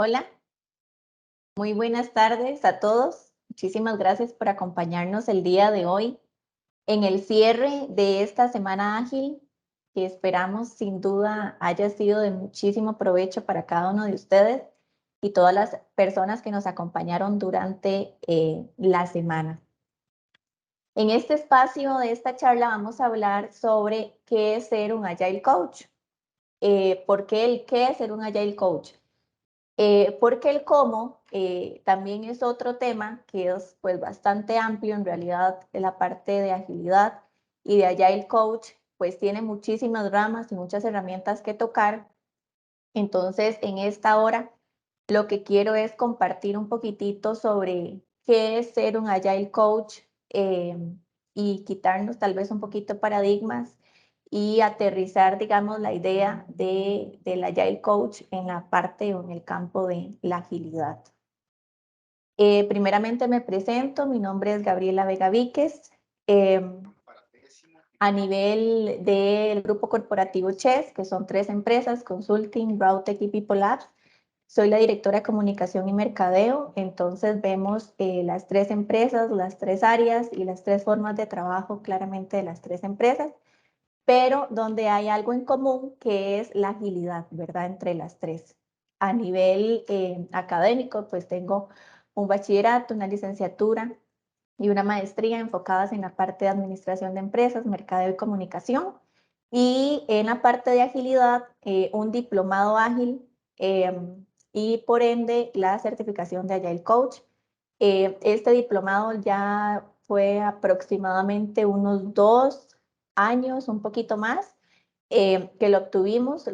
Hola, muy buenas tardes a todos. Muchísimas gracias por acompañarnos el día de hoy en el cierre de esta semana ágil, que esperamos sin duda haya sido de muchísimo provecho para cada uno de ustedes y todas las personas que nos acompañaron durante la semana. En este espacio de esta charla vamos a hablar sobre qué es ser un Agile Coach. ¿Por qué el qué es ser un Agile Coach? Porque el cómo también es otro tema que es pues bastante amplio en realidad en la parte de agilidad y de Agile Coach pues tiene muchísimas ramas y muchas herramientas que tocar. Entonces en esta hora lo que quiero es compartir un poquitito sobre qué es ser un Agile Coach eh, y quitarnos tal vez un poquito paradigmas y aterrizar, digamos, la idea del Agile Coach en la parte o en el campo de la agilidad. Primeramente me presento, mi nombre es Gabriela Vega Víquez. A nivel del grupo corporativo Chess, que son 3 empresas, Consulting, Browtech y People Labs, soy la directora de comunicación y mercadeo, entonces vemos las 3 empresas, las 3 áreas y las 3 formas de trabajo claramente de las 3 empresas, pero donde hay algo en común que es la agilidad, ¿verdad? Entre las 3. A nivel académico, pues tengo un bachillerato, una licenciatura y una maestría enfocadas en la parte de administración de empresas, mercadeo y comunicación. Y en la parte de agilidad, un diplomado ágil y por ende la certificación de Agile Coach. Este diplomado ya fue aproximadamente unos 2 años, un poquito más, que lo obtuvimos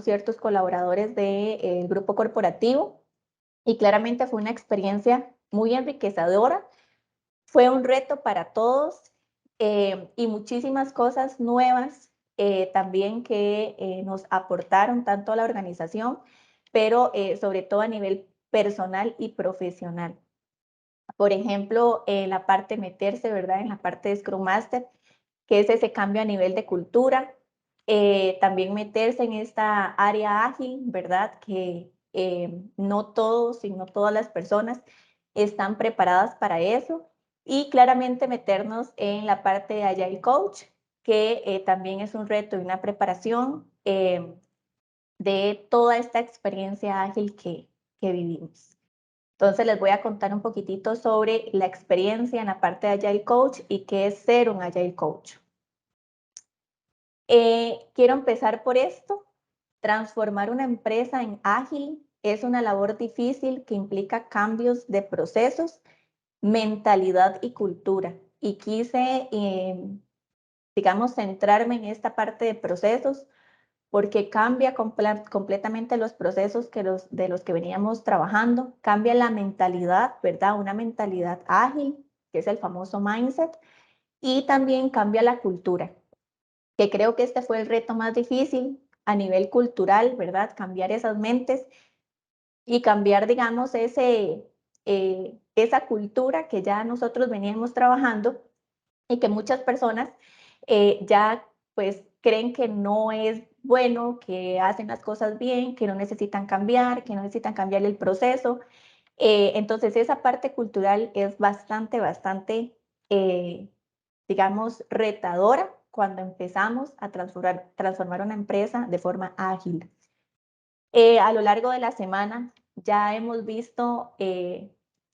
ciertos colaboradores del grupo corporativo y claramente fue una experiencia muy enriquecedora, fue un reto para todos y muchísimas cosas nuevas también que nos aportaron tanto a la organización, pero sobre todo a nivel personal y profesional. Por ejemplo, en la parte meterse, ¿verdad? En la parte de Scrum Master, que es ese cambio a nivel de cultura. También meterse en esta área ágil, ¿verdad? Que no todos y no todas las personas están preparadas para eso. Y claramente meternos en la parte de Agile Coach, que también es un reto y una preparación de toda esta experiencia ágil que vivimos. Entonces les voy a contar un poquitito sobre la experiencia en la parte de Agile Coach y qué es ser un Agile Coach. Quiero empezar por esto. Transformar una empresa en ágil es una labor difícil que implica cambios de procesos, mentalidad y cultura. Y quise, digamos, centrarme en esta parte de procesos porque cambia completamente los procesos de los que veníamos trabajando, cambia la mentalidad, ¿verdad? Una mentalidad ágil, que es el famoso mindset, y también cambia la cultura, que creo que este fue el reto más difícil a nivel cultural, ¿verdad? Cambiar esas mentes y cambiar, digamos, esa cultura que ya nosotros veníamos trabajando y que muchas personas ya pues creen que no es bueno, que hacen las cosas bien, que no necesitan cambiar, que no necesitan cambiar el proceso. Entonces esa parte cultural es bastante, eh, digamos, retadora cuando empezamos a transformar una empresa de forma ágil. A lo largo de la semana ya hemos visto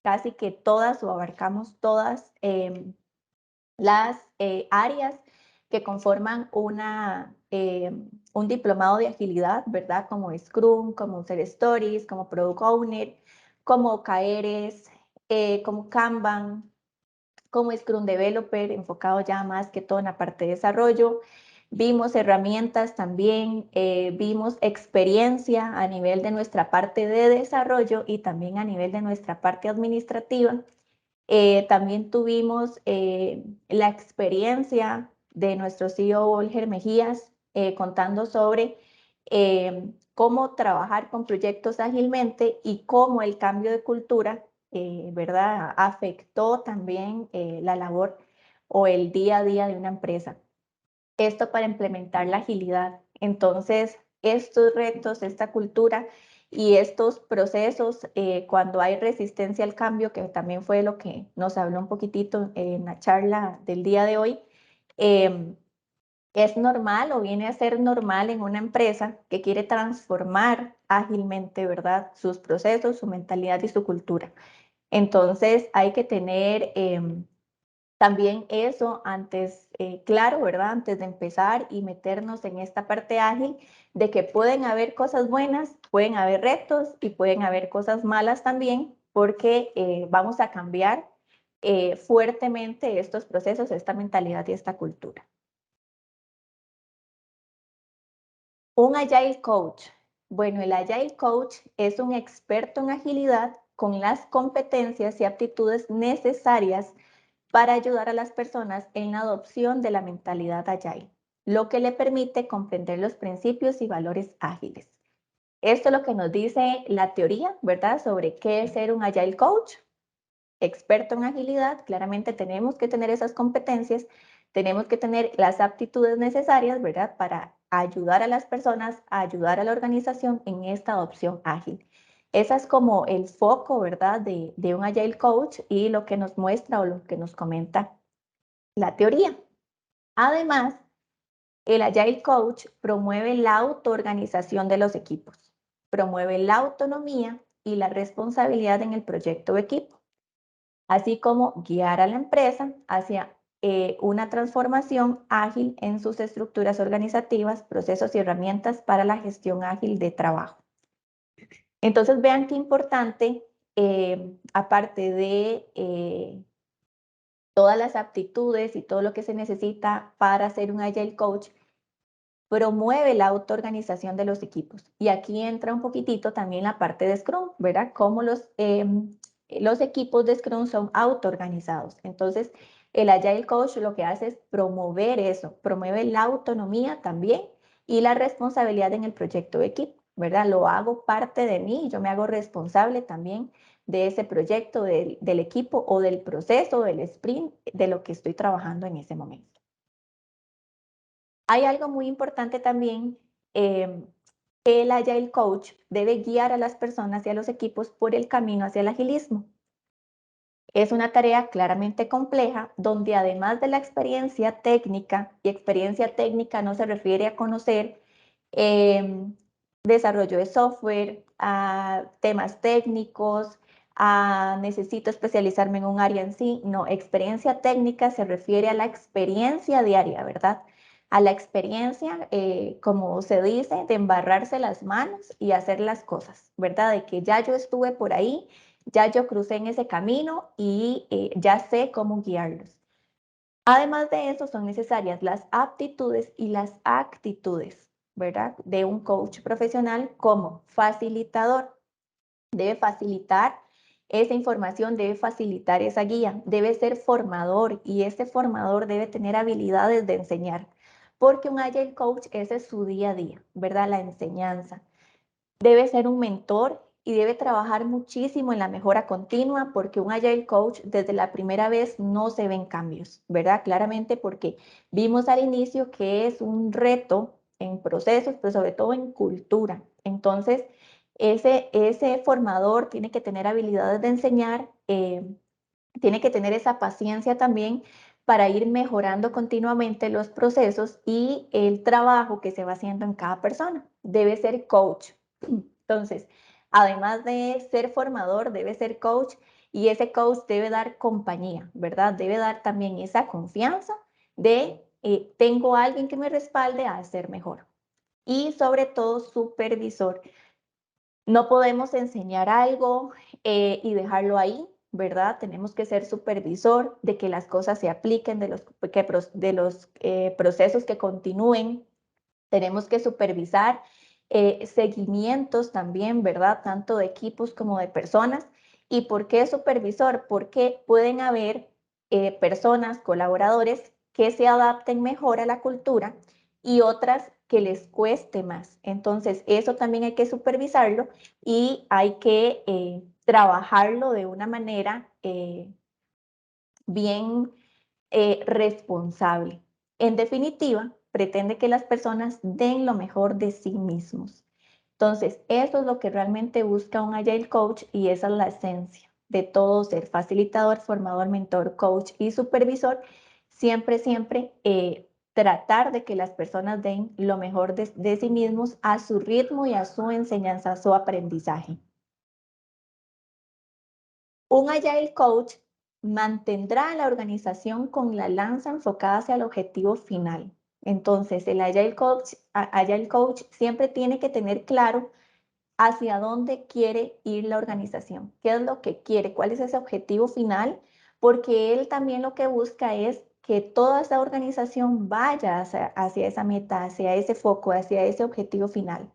casi que todas o abarcamos todas las áreas que conforman un diplomado de agilidad, ¿verdad? Como Scrum, como User Stories, como Product Owner, como OKRs, como Kanban, como Scrum Developer, enfocado ya más que todo en la parte de desarrollo. Vimos herramientas también, vimos experiencia a nivel de nuestra parte de desarrollo y también a nivel de nuestra parte administrativa. También tuvimos la experiencia de nuestro CEO Olger Mejías contando sobre cómo trabajar con proyectos ágilmente y cómo el cambio de cultura, ¿verdad? Afectó también la labor o el día a día de una empresa. Esto para implementar la agilidad. Entonces, estos retos, esta cultura Y estos procesos, cuando hay resistencia al cambio, que también fue lo que nos habló un poquitito en la charla del día de hoy, es normal o viene a ser normal en una empresa que quiere transformar ágilmente, ¿verdad? Sus procesos, su mentalidad y su cultura. Entonces hay que tener también eso antes, claro, ¿verdad? Antes de empezar y meternos en esta parte ágil, de que pueden haber cosas buenas, pueden haber retos y pueden haber cosas malas también, porque vamos a cambiar fuertemente estos procesos, esta mentalidad y esta cultura. Un Agile Coach. Bueno, el Agile Coach es un experto en agilidad con las competencias y aptitudes necesarias para ayudar a las personas en la adopción de la mentalidad Agile, lo que le permite comprender los principios y valores ágiles. Esto es lo que nos dice la teoría, ¿verdad? Sobre qué es ser un Agile Coach. Experto en agilidad, claramente tenemos que tener esas competencias, tenemos que tener las aptitudes necesarias, ¿verdad? Para ayudar a las personas, a ayudar a la organización en esta adopción ágil. Esa es como el foco, ¿verdad? De un Agile Coach y lo que nos muestra o lo que nos comenta la teoría. Además, el Agile Coach promueve la autoorganización de los equipos, promueve la autonomía y la responsabilidad en el proyecto o equipo, así como guiar a la empresa hacia una transformación ágil en sus estructuras organizativas, procesos y herramientas para la gestión ágil de trabajo. Entonces, vean qué importante, aparte de todas las aptitudes y todo lo que se necesita para ser un Agile Coach, promueve la autoorganización de los equipos. Y aquí entra un poquitito también la parte de Scrum, ¿verdad? Cómo los equipos de Scrum son autoorganizados. Entonces, el Agile Coach lo que hace es promover eso, promueve la autonomía también y la responsabilidad en el proyecto de equipo, ¿verdad? Lo hago parte de mí, yo me hago responsable también de ese proyecto, del equipo o del proceso, del sprint, de lo que estoy trabajando en ese momento. Hay algo muy importante también, que el Agile Coach debe guiar a las personas y a los equipos por el camino hacia el agilismo. Es una tarea claramente compleja donde además de la experiencia técnica, y experiencia técnica no se refiere a conocer desarrollo de software, a temas técnicos, a necesito especializarme en un área en sí. No, experiencia técnica se refiere a la experiencia diaria, ¿verdad? A la experiencia, como se dice, de embarrarse las manos y hacer las cosas, ¿verdad? De que ya yo estuve por ahí, ya yo crucé en ese camino y ya sé cómo guiarlos. Además de eso, son necesarias las aptitudes y las actitudes, ¿verdad? De un coach profesional como facilitador. Debe facilitar esa información, debe facilitar esa guía, debe ser formador y ese formador debe tener habilidades de enseñar, porque un Agile Coach ese es su día a día, ¿verdad? La enseñanza. Debe ser un mentor y debe trabajar muchísimo en la mejora continua porque un Agile Coach desde la primera vez no se ven cambios, ¿verdad? Claramente porque vimos al inicio que es un reto en procesos, pero sobre todo en cultura. Entonces, ese formador tiene que tener habilidades de enseñar, tiene que tener esa paciencia también para ir mejorando continuamente los procesos y el trabajo que se va haciendo en cada persona. Debe ser coach. Entonces, además de ser formador, debe ser coach y ese coach debe dar compañía, ¿verdad? Debe dar también esa confianza de tengo a alguien que me respalde a hacer mejor. Y sobre todo, supervisor. No podemos enseñar algo y dejarlo ahí, ¿verdad? Tenemos que ser supervisor de que las cosas se apliquen, de los procesos que continúen. Tenemos que supervisar seguimientos también, ¿verdad? Tanto de equipos como de personas. ¿Y por qué supervisor? Porque pueden haber personas, colaboradores que se adapten mejor a la cultura y otras que les cueste más. Entonces, eso también hay que supervisarlo y hay que trabajarlo de una manera bien responsable. En definitiva, pretende que las personas den lo mejor de sí mismos. Entonces, eso es lo que realmente busca un Agile Coach y esa es la esencia de todo ser facilitador, formador, mentor, coach y supervisor. Siempre, siempre tratar de que las personas den lo mejor de sí mismos a su ritmo y a su enseñanza, a su aprendizaje. Un Agile Coach mantendrá a la organización con la lanza enfocada hacia el objetivo final. Entonces, el Agile Coach siempre tiene que tener claro hacia dónde quiere ir la organización, qué es lo que quiere, cuál es ese objetivo final, porque él también lo que busca es que toda esa organización vaya hacia esa meta, hacia ese foco, hacia ese objetivo final.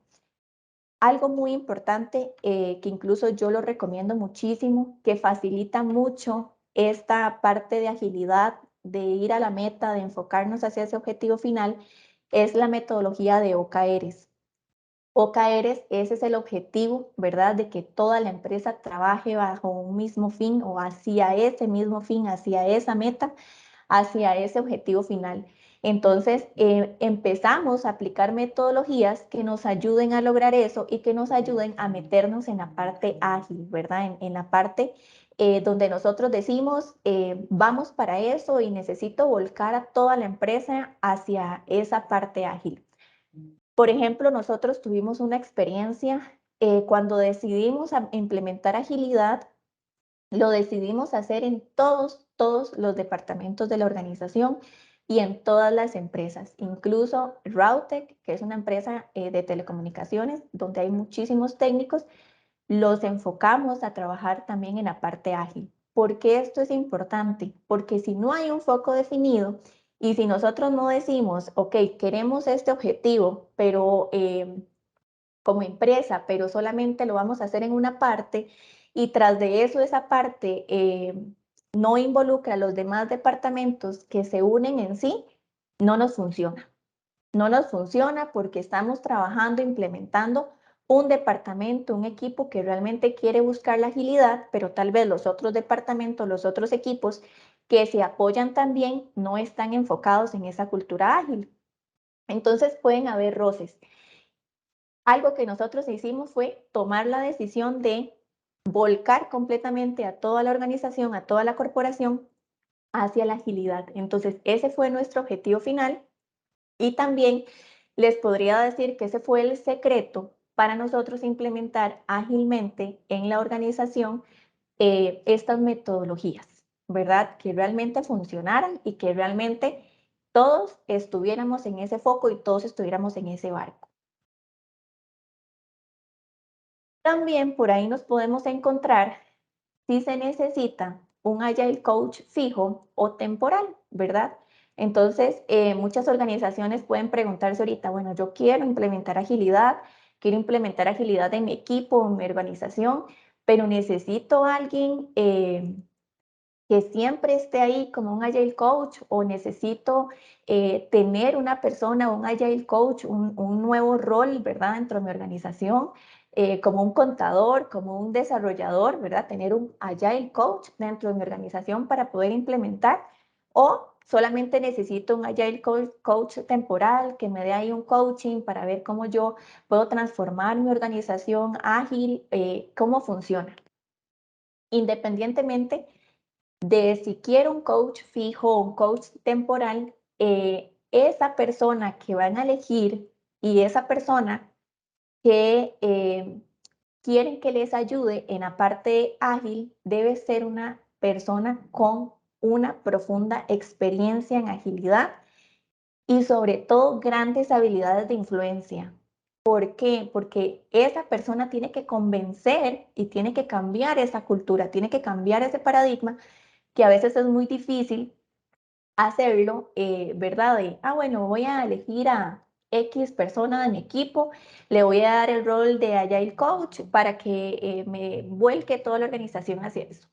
Algo muy importante que incluso yo lo recomiendo muchísimo, que facilita mucho esta parte de agilidad, de ir a la meta, de enfocarnos hacia ese objetivo final, es la metodología de OKRs. OKRs, ese es el objetivo, ¿verdad? De que toda la empresa trabaje bajo un mismo fin o hacia ese mismo fin, hacia esa meta, hacia ese objetivo final. Entonces, empezamos a aplicar metodologías que nos ayuden a lograr eso y que nos ayuden a meternos en la parte ágil, ¿verdad? En la parte donde nosotros decimos, vamos para eso y necesito volcar a toda la empresa hacia esa parte ágil. Por ejemplo, nosotros tuvimos una experiencia cuando decidimos implementar agilidad, lo decidimos hacer en todos los departamentos de la organización y en todas las empresas, incluso Rautec, que es una empresa de telecomunicaciones donde hay muchísimos técnicos, los enfocamos a trabajar también en la parte ágil. ¿Por qué esto es importante? Porque si no hay un foco definido y si nosotros no decimos, ok, queremos este objetivo, pero como empresa, pero solamente lo vamos a hacer en una parte y tras de eso esa parte no involucra a los demás departamentos que se unen en sí, no nos funciona. No nos funciona porque estamos trabajando, implementando un departamento, un equipo que realmente quiere buscar la agilidad, pero tal vez los otros departamentos, los otros equipos que se apoyan también no están enfocados en esa cultura ágil. Entonces pueden haber roces. Algo que nosotros hicimos fue tomar la decisión de volcar completamente a toda la organización, a toda la corporación hacia la agilidad. Entonces, ese fue nuestro objetivo final y también les podría decir que ese fue el secreto para nosotros implementar ágilmente en la organización estas metodologías, ¿verdad? Que realmente funcionaran y que realmente todos estuviéramos en ese foco y todos estuviéramos en ese barco. También por ahí nos podemos encontrar si se necesita un Agile Coach fijo o temporal, ¿verdad? Entonces, muchas organizaciones pueden preguntarse ahorita, bueno, yo quiero implementar agilidad en mi equipo, en mi organización, pero necesito a alguien que siempre esté ahí como un Agile Coach o necesito tener una persona, un Agile Coach, un nuevo rol, ¿verdad? Dentro de mi organización, como un contador, como un desarrollador, ¿verdad? Tener un Agile Coach dentro de mi organización para poder implementar o solamente necesito un Agile Coach temporal que me dé ahí un coaching para ver cómo yo puedo transformar mi organización ágil, cómo funciona. Independientemente de si quiero un coach fijo o un coach temporal, esa persona que van a elegir y esa persona que quieren que les ayude en la parte ágil debe ser una persona con una profunda experiencia en agilidad y sobre todo grandes habilidades de influencia. ¿Por qué? Porque esa persona tiene que convencer y tiene que cambiar esa cultura, tiene que cambiar ese paradigma que a veces es muy difícil hacerlo, ¿verdad? Bueno, voy a elegir a X persona de mi equipo, le voy a dar el rol de Agile Coach para que me vuelque toda la organización hacia eso.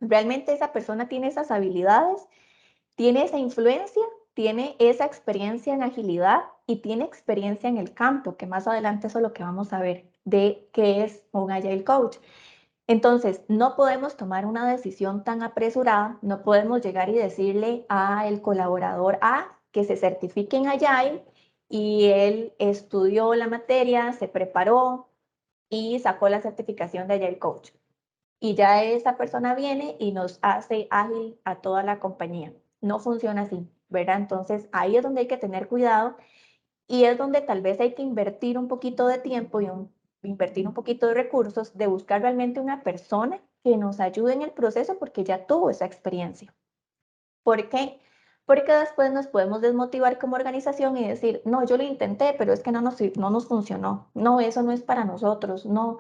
Realmente esa persona tiene esas habilidades, tiene esa influencia, tiene esa experiencia en agilidad y tiene experiencia en el campo, que más adelante eso es lo que vamos a ver de qué es un Agile Coach. Entonces, no podemos tomar una decisión tan apresurada, no podemos llegar y decirle al colaborador A que se certifique en Agile y él estudió la materia, se preparó y sacó la certificación de Agile Coach. Y ya esa persona viene y nos hace ágil a toda la compañía. No funciona así, ¿verdad? Entonces ahí es donde hay que tener cuidado y es donde tal vez hay que invertir un poquito de tiempo y invertir un poquito de recursos de buscar realmente una persona que nos ayude en el proceso porque ya tuvo esa experiencia. ¿Por qué? Porque después nos podemos desmotivar como organización y decir, no, yo lo intenté, pero es que no nos funcionó. No, eso no es para nosotros. No,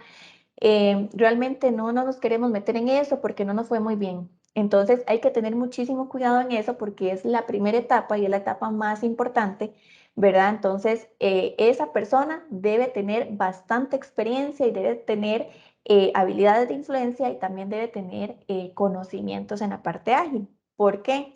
realmente no nos queremos meter en eso porque no nos fue muy bien. Entonces hay que tener muchísimo cuidado en eso porque es la primera etapa y es la etapa más importante, ¿verdad? Entonces esa persona debe tener bastante experiencia y debe tener habilidades de influencia y también debe tener conocimientos en la parte ágil. ¿Por qué?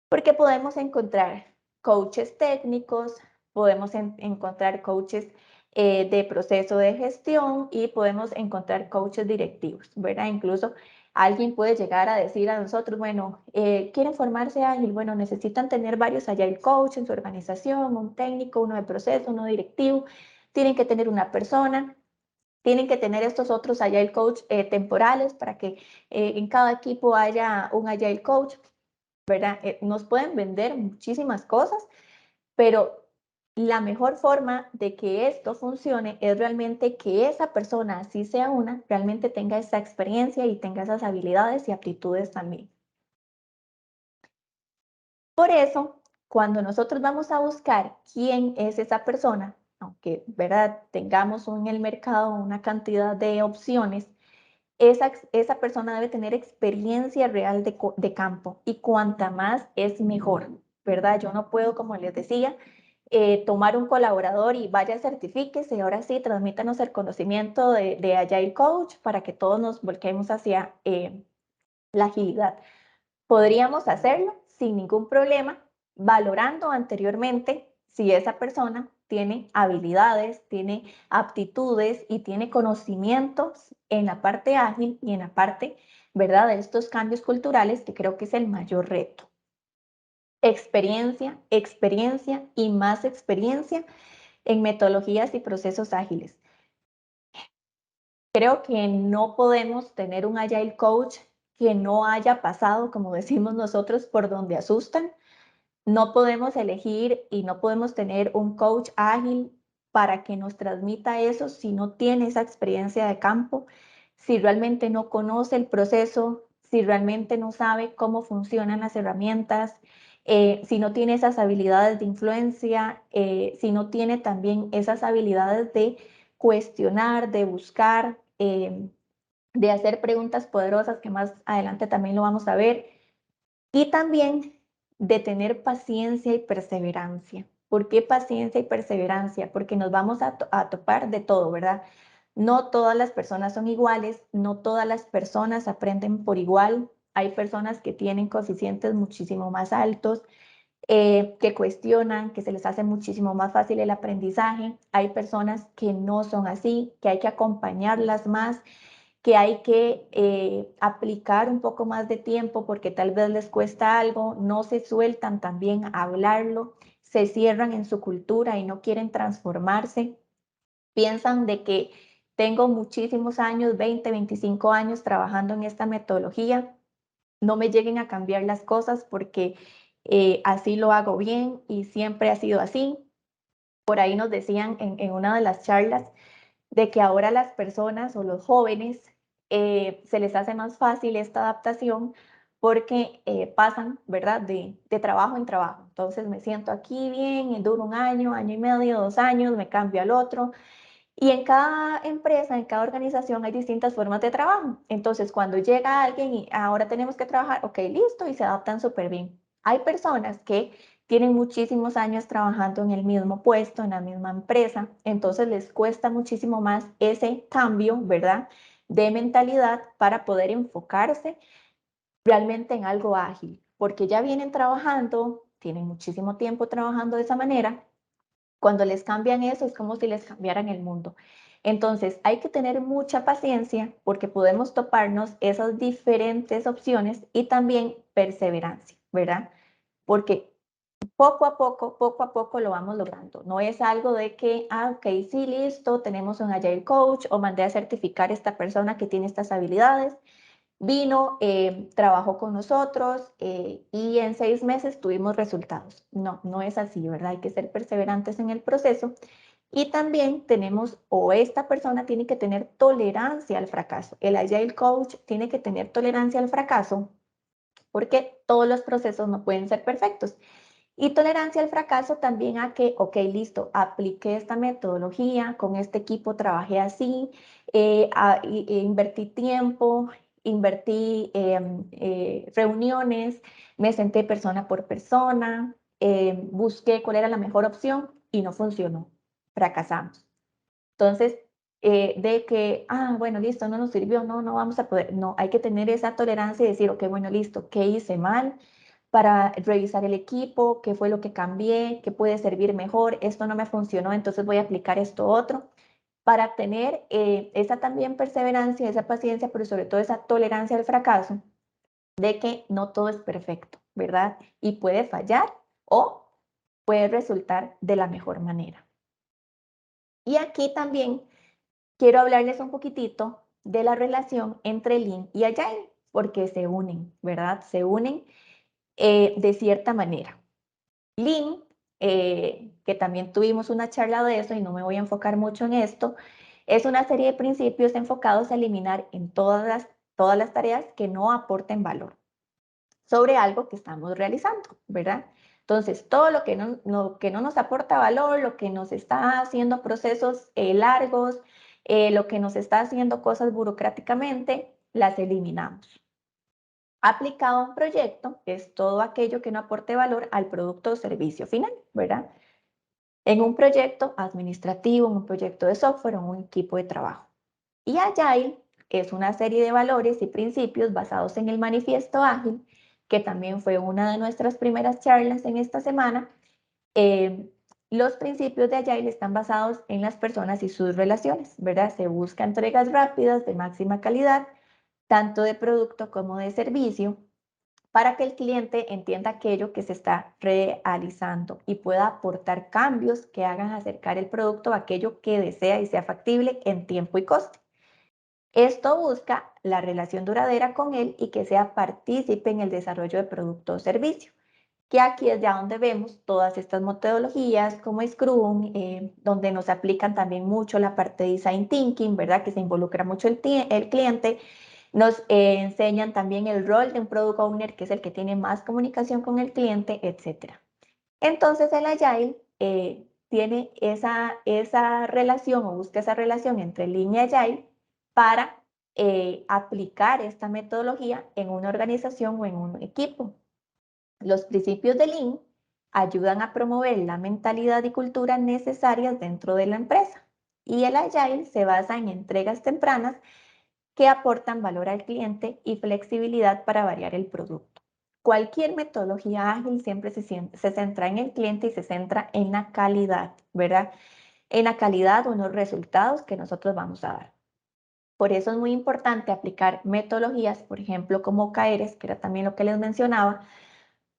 Porque podemos encontrar coaches técnicos, podemos encontrar coaches de proceso de gestión y podemos encontrar coaches directivos, ¿verdad? Incluso alguien puede llegar a decir a nosotros, bueno, quieren formarse ágil, bueno, necesitan tener varios agile coach en su organización, un técnico, uno de proceso, uno directivo, tienen que tener una persona. Tienen que tener estos otros Agile Coach temporales para que en cada equipo haya un Agile Coach. ¿Verdad? Nos pueden vender muchísimas cosas, pero la mejor forma de que esto funcione es realmente que esa persona, así sea una, realmente tenga esa experiencia y tenga esas habilidades y aptitudes también. Por eso, cuando nosotros vamos a buscar quién es esa persona, aunque, ¿verdad?, tengamos en el mercado una cantidad de opciones, esa persona debe tener experiencia real de campo y cuanta más es mejor, ¿verdad? Yo no puedo, como les decía, tomar un colaborador y vaya, certifíquese y ahora sí, transmítanos el conocimiento de Agile Coach para que todos nos volquemos hacia la agilidad. Podríamos hacerlo sin ningún problema, valorando anteriormente si esa persona tiene habilidades, tiene aptitudes y tiene conocimientos en la parte ágil y en la parte, ¿verdad?, de estos cambios culturales, que creo que es el mayor reto. Experiencia, experiencia y más experiencia en metodologías y procesos ágiles. Creo que no podemos tener un Agile Coach que no haya pasado, como decimos nosotros, por donde asustan. No podemos elegir y no podemos tener un coach ágil para que nos transmita eso si no tiene esa experiencia de campo, si realmente no conoce el proceso, si realmente no sabe cómo funcionan las herramientas, si no tiene esas habilidades de influencia, si no tiene también esas habilidades de cuestionar, de buscar, de hacer preguntas poderosas, que más adelante también lo vamos a ver, y también de tener paciencia y perseverancia. ¿Por qué paciencia y perseverancia? Porque nos vamos a topar de todo, ¿verdad? No todas las personas son iguales, no todas las personas aprenden por igual. Hay personas que tienen coeficientes muchísimo más altos, que cuestionan, que se les hace muchísimo más fácil el aprendizaje. Hay personas que no son así, que hay que acompañarlas más, que hay que aplicar un poco más de tiempo porque tal vez les cuesta algo, no se sueltan también a hablarlo, se cierran en su cultura y no quieren transformarse. Piensan de que tengo muchísimos años, 20, 25 años trabajando en esta metodología, no me lleguen a cambiar las cosas porque así lo hago bien y siempre ha sido así. Por ahí nos decían en una de las charlas de que ahora las personas o los jóvenes se les hace más fácil esta adaptación porque pasan, ¿verdad?, de trabajo en trabajo. Entonces me siento aquí bien, duro un año y medio, 2 años, me cambio al otro. Y en cada empresa, en cada organización hay distintas formas de trabajo. Entonces, cuando llega alguien y ahora tenemos que trabajar, ok, listo, y se adaptan súper bien. Hay personas que tienen muchísimos años trabajando en el mismo puesto, en la misma empresa, entonces les cuesta muchísimo más ese cambio, ¿verdad?, de mentalidad para poder enfocarse realmente en algo ágil, porque ya vienen trabajando, tienen muchísimo tiempo trabajando de esa manera. Cuando les cambian eso, es como si les cambiaran el mundo. Entonces, hay que tener mucha paciencia porque podemos toparnos esas diferentes opciones y también perseverancia, ¿verdad? Porque poco a poco lo vamos logrando. No es algo de que, ok, sí, listo, tenemos un Agile Coach o mandé a certificar a esta persona que tiene estas habilidades. Vino, trabajó con nosotros y en 6 meses tuvimos resultados. No, no es así, ¿verdad? Hay que ser perseverantes en el proceso. Y también tenemos, o esta persona tiene que tener tolerancia al fracaso. El Agile Coach tiene que tener tolerancia al fracaso porque todos los procesos no pueden ser perfectos. Y tolerancia al fracaso también a que, ok, listo, apliqué esta metodología, con este equipo trabajé así, invertí tiempo, invertí reuniones, me senté persona por persona, busqué cuál era la mejor opción y no funcionó, fracasamos. Entonces, de que, bueno, listo, no nos sirvió, no, no vamos a poder, no, hay que tener esa tolerancia y decir, ok, bueno, listo, ¿qué hice mal? Para revisar el equipo, qué fue lo que cambié, qué puede servir mejor, esto no me funcionó, entonces voy a aplicar esto otro, para tener esa también perseverancia, esa paciencia, pero sobre todo esa tolerancia al fracaso, de que no todo es perfecto, ¿verdad? Y puede fallar o puede resultar de la mejor manera. Y aquí también quiero hablarles un poquitito de la relación entre Lean y Agile, porque se unen, ¿verdad? Se unen de cierta manera. Lean, que también tuvimos una charla de eso y no me voy a enfocar mucho en esto, es una serie de principios enfocados a eliminar en todas las tareas que no aporten valor sobre algo que estamos realizando, ¿verdad? Entonces, todo lo que no nos aporta valor, lo que nos está haciendo procesos largos, lo que nos está haciendo cosas burocráticamente, las eliminamos. Aplicado a un proyecto es todo aquello que no aporte valor al producto o servicio final, ¿verdad? En un proyecto administrativo, en un proyecto de software, en un equipo de trabajo. Y Agile es una serie de valores y principios basados en el manifiesto ágil, que también fue una de nuestras primeras charlas en esta semana. Los principios de Agile están basados en las personas y sus relaciones, ¿verdad? Se busca entregas rápidas de máxima calidad, tanto de producto como de servicio, para que el cliente entienda aquello que se está realizando y pueda aportar cambios que hagan acercar el producto a aquello que desea y sea factible en tiempo y coste. Esto busca la relación duradera con él y que sea partícipe en el desarrollo de producto o servicio, que aquí es ya donde vemos todas estas metodologías como Scrum, donde nos aplican también mucho la parte de Design Thinking, ¿verdad? Que se involucra mucho el cliente. Nos enseñan también el rol de un Product Owner, que es el que tiene más comunicación con el cliente, etc. Entonces el Agile tiene esa relación o busca esa relación entre Lean y Agile para aplicar esta metodología en una organización o en un equipo. Los principios de Lean ayudan a promover la mentalidad y cultura necesarias dentro de la empresa. Y el Agile se basa en entregas tempranas que aportan valor al cliente y flexibilidad para variar el producto. Cualquier metodología ágil siempre se centra en el cliente y se centra en la calidad, ¿verdad? En la calidad o en los resultados que nosotros vamos a dar. Por eso es muy importante aplicar metodologías, por ejemplo, como OKRs, que era también lo que les mencionaba,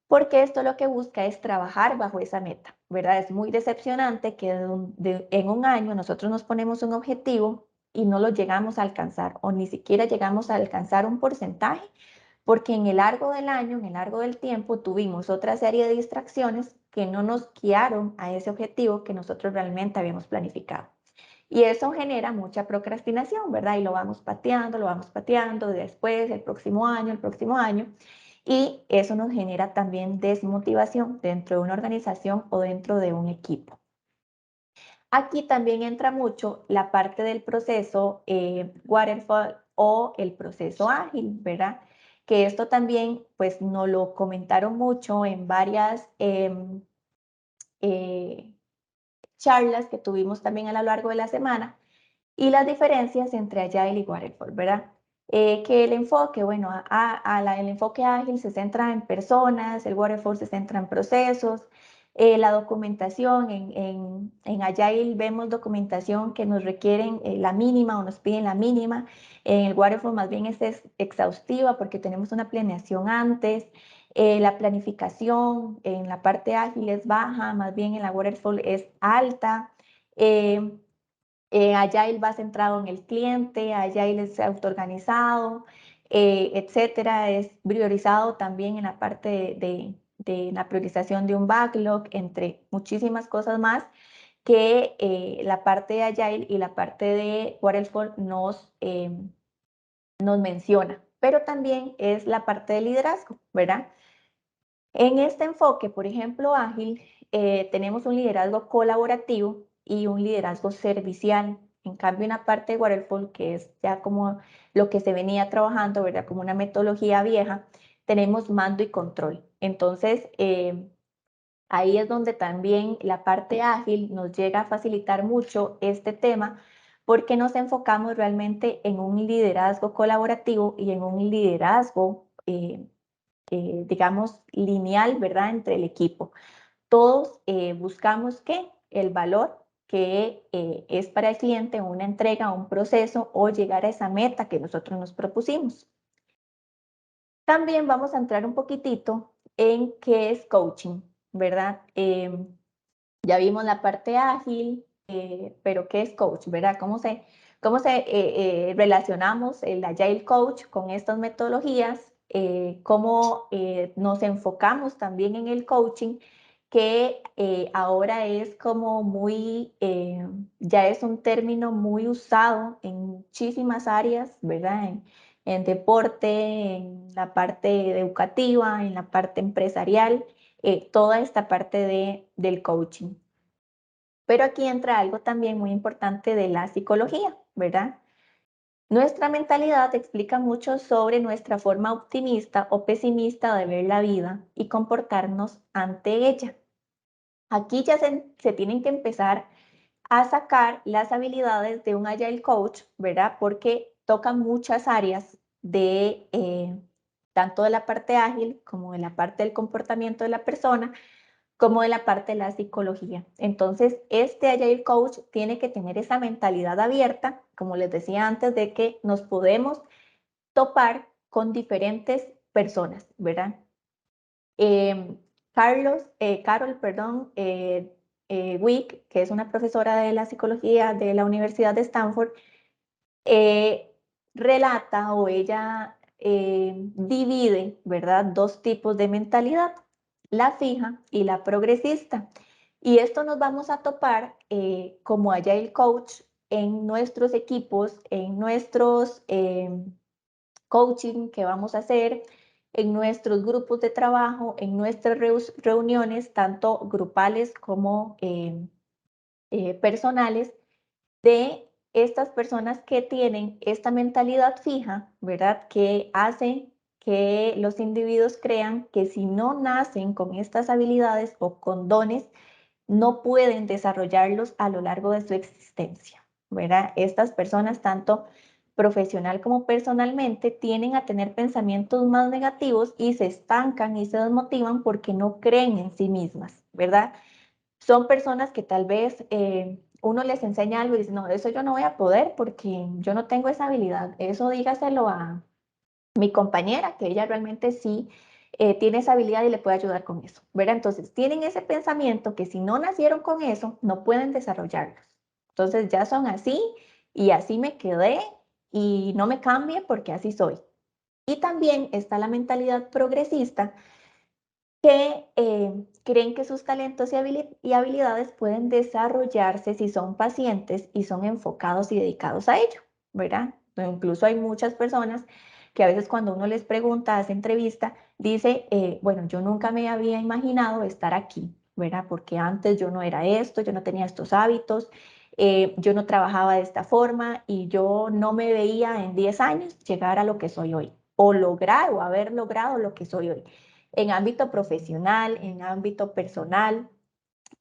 porque esto lo que busca es trabajar bajo esa meta, ¿verdad? Es muy decepcionante que en un año nosotros nos ponemos un objetivo y no lo llegamos a alcanzar o ni siquiera llegamos a alcanzar un porcentaje, porque en el largo del año, en el largo del tiempo, tuvimos otra serie de distracciones que no nos guiaron a ese objetivo que nosotros realmente habíamos planificado. Y eso genera mucha procrastinación, ¿verdad? Y lo vamos pateando, después, el próximo año, y eso nos genera también desmotivación dentro de una organización o dentro de un equipo. Aquí también entra mucho la parte del proceso waterfall o el proceso ágil, ¿verdad? Que esto también, pues, nos lo comentaron mucho en varias eh, charlas que tuvimos también a lo largo de la semana y las diferencias entre Agile y Waterfall, ¿verdad? Que el enfoque, bueno, el enfoque ágil se centra en personas, el Waterfall se centra en procesos, la documentación, en Agile vemos documentación que nos requieren la mínima o nos piden la mínima, en el Waterfall más bien es exhaustiva porque tenemos una planeación antes, La planificación en la parte ágil es baja, más bien en la waterfall es alta. Agile va centrado en el cliente, Agile es autoorganizado, etcétera. Es priorizado también en la parte de la priorización de un backlog, entre muchísimas cosas más que la parte de Agile y la parte de Waterfall nos menciona. Pero también es la parte de liderazgo, ¿verdad? En este enfoque, por ejemplo, ágil, tenemos un liderazgo colaborativo y un liderazgo servicial. En cambio, una parte de Waterfall, que es ya como lo que se venía trabajando, ¿verdad? Como una metodología vieja, tenemos mando y control. Entonces, ahí es donde también la parte ágil nos llega a facilitar mucho este tema, porque nos enfocamos realmente en un liderazgo colaborativo y en un liderazgo digamos, lineal, ¿verdad?, entre el equipo. Todos buscamos que el valor que es para el cliente una entrega, un proceso o llegar a esa meta que nosotros nos propusimos. También vamos a entrar un poquitito en qué es coaching, ¿verdad? Ya vimos la parte ágil, pero ¿qué es coach, verdad? ¿Cómo se relacionamos el Agile Coach con estas metodologías? ¿Cómo nos enfocamos también en el coaching? Que ahora es como muy, ya es un término muy usado en muchísimas áreas, ¿verdad? En deporte, en la parte educativa, en la parte empresarial, toda esta parte del coaching. Pero aquí entra algo también muy importante de la psicología, ¿verdad? Nuestra mentalidad explica mucho sobre nuestra forma optimista o pesimista de ver la vida y comportarnos ante ella. Aquí ya se tienen que empezar a sacar las habilidades de un Agile Coach, ¿verdad? Porque tocan muchas áreas de tanto de la parte ágil como de la parte del comportamiento de la persona, como de la parte de la psicología. Entonces, este Agile Coach tiene que tener esa mentalidad abierta, como les decía antes, de que nos podemos topar con diferentes personas, ¿verdad? Eh, Carol, perdón, Wick, que es una profesora de la psicología de la Universidad de Stanford, eh, relata o ella divide, ¿verdad? Dos tipos de mentalidad, la fija y la progresista. Y esto nos vamos a topar como Agile Coach en nuestros equipos, en nuestros coaching que vamos a hacer, en nuestros grupos de trabajo, en nuestras reuniones, tanto grupales como personales, de estas personas que tienen esta mentalidad fija, ¿verdad? Que hace que los individuos crean que si no nacen con estas habilidades o con dones, no pueden desarrollarlos a lo largo de su existencia, ¿verdad? Estas personas, tanto profesional como personalmente, tienden a tener pensamientos más negativos y se estancan y se desmotivan porque no creen en sí mismas, ¿verdad? Son personas que tal vez uno les enseña algo y dice, no, eso yo no voy a poder porque yo no tengo esa habilidad. Eso dígaselo a mi compañera, que ella realmente sí tiene esa habilidad y le puede ayudar con eso, ¿verdad? Entonces, tienen ese pensamiento que si no nacieron con eso, no pueden desarrollarlos. Entonces, ya son así y así me quedé y no me cambie porque así soy. Y también está la mentalidad progresista, que creen que sus talentos y habilidades pueden desarrollarse si son pacientes y son enfocados y dedicados a ello, ¿verdad? Incluso hay muchas personas que a veces cuando uno les pregunta, hace entrevista, dice, bueno, yo nunca me había imaginado estar aquí, ¿verdad? Porque antes yo no era esto, yo no tenía estos hábitos, yo no trabajaba de esta forma y yo no me veía en 10 años llegar a lo que soy hoy o lograr o haber logrado lo que soy hoy en ámbito profesional, en ámbito personal,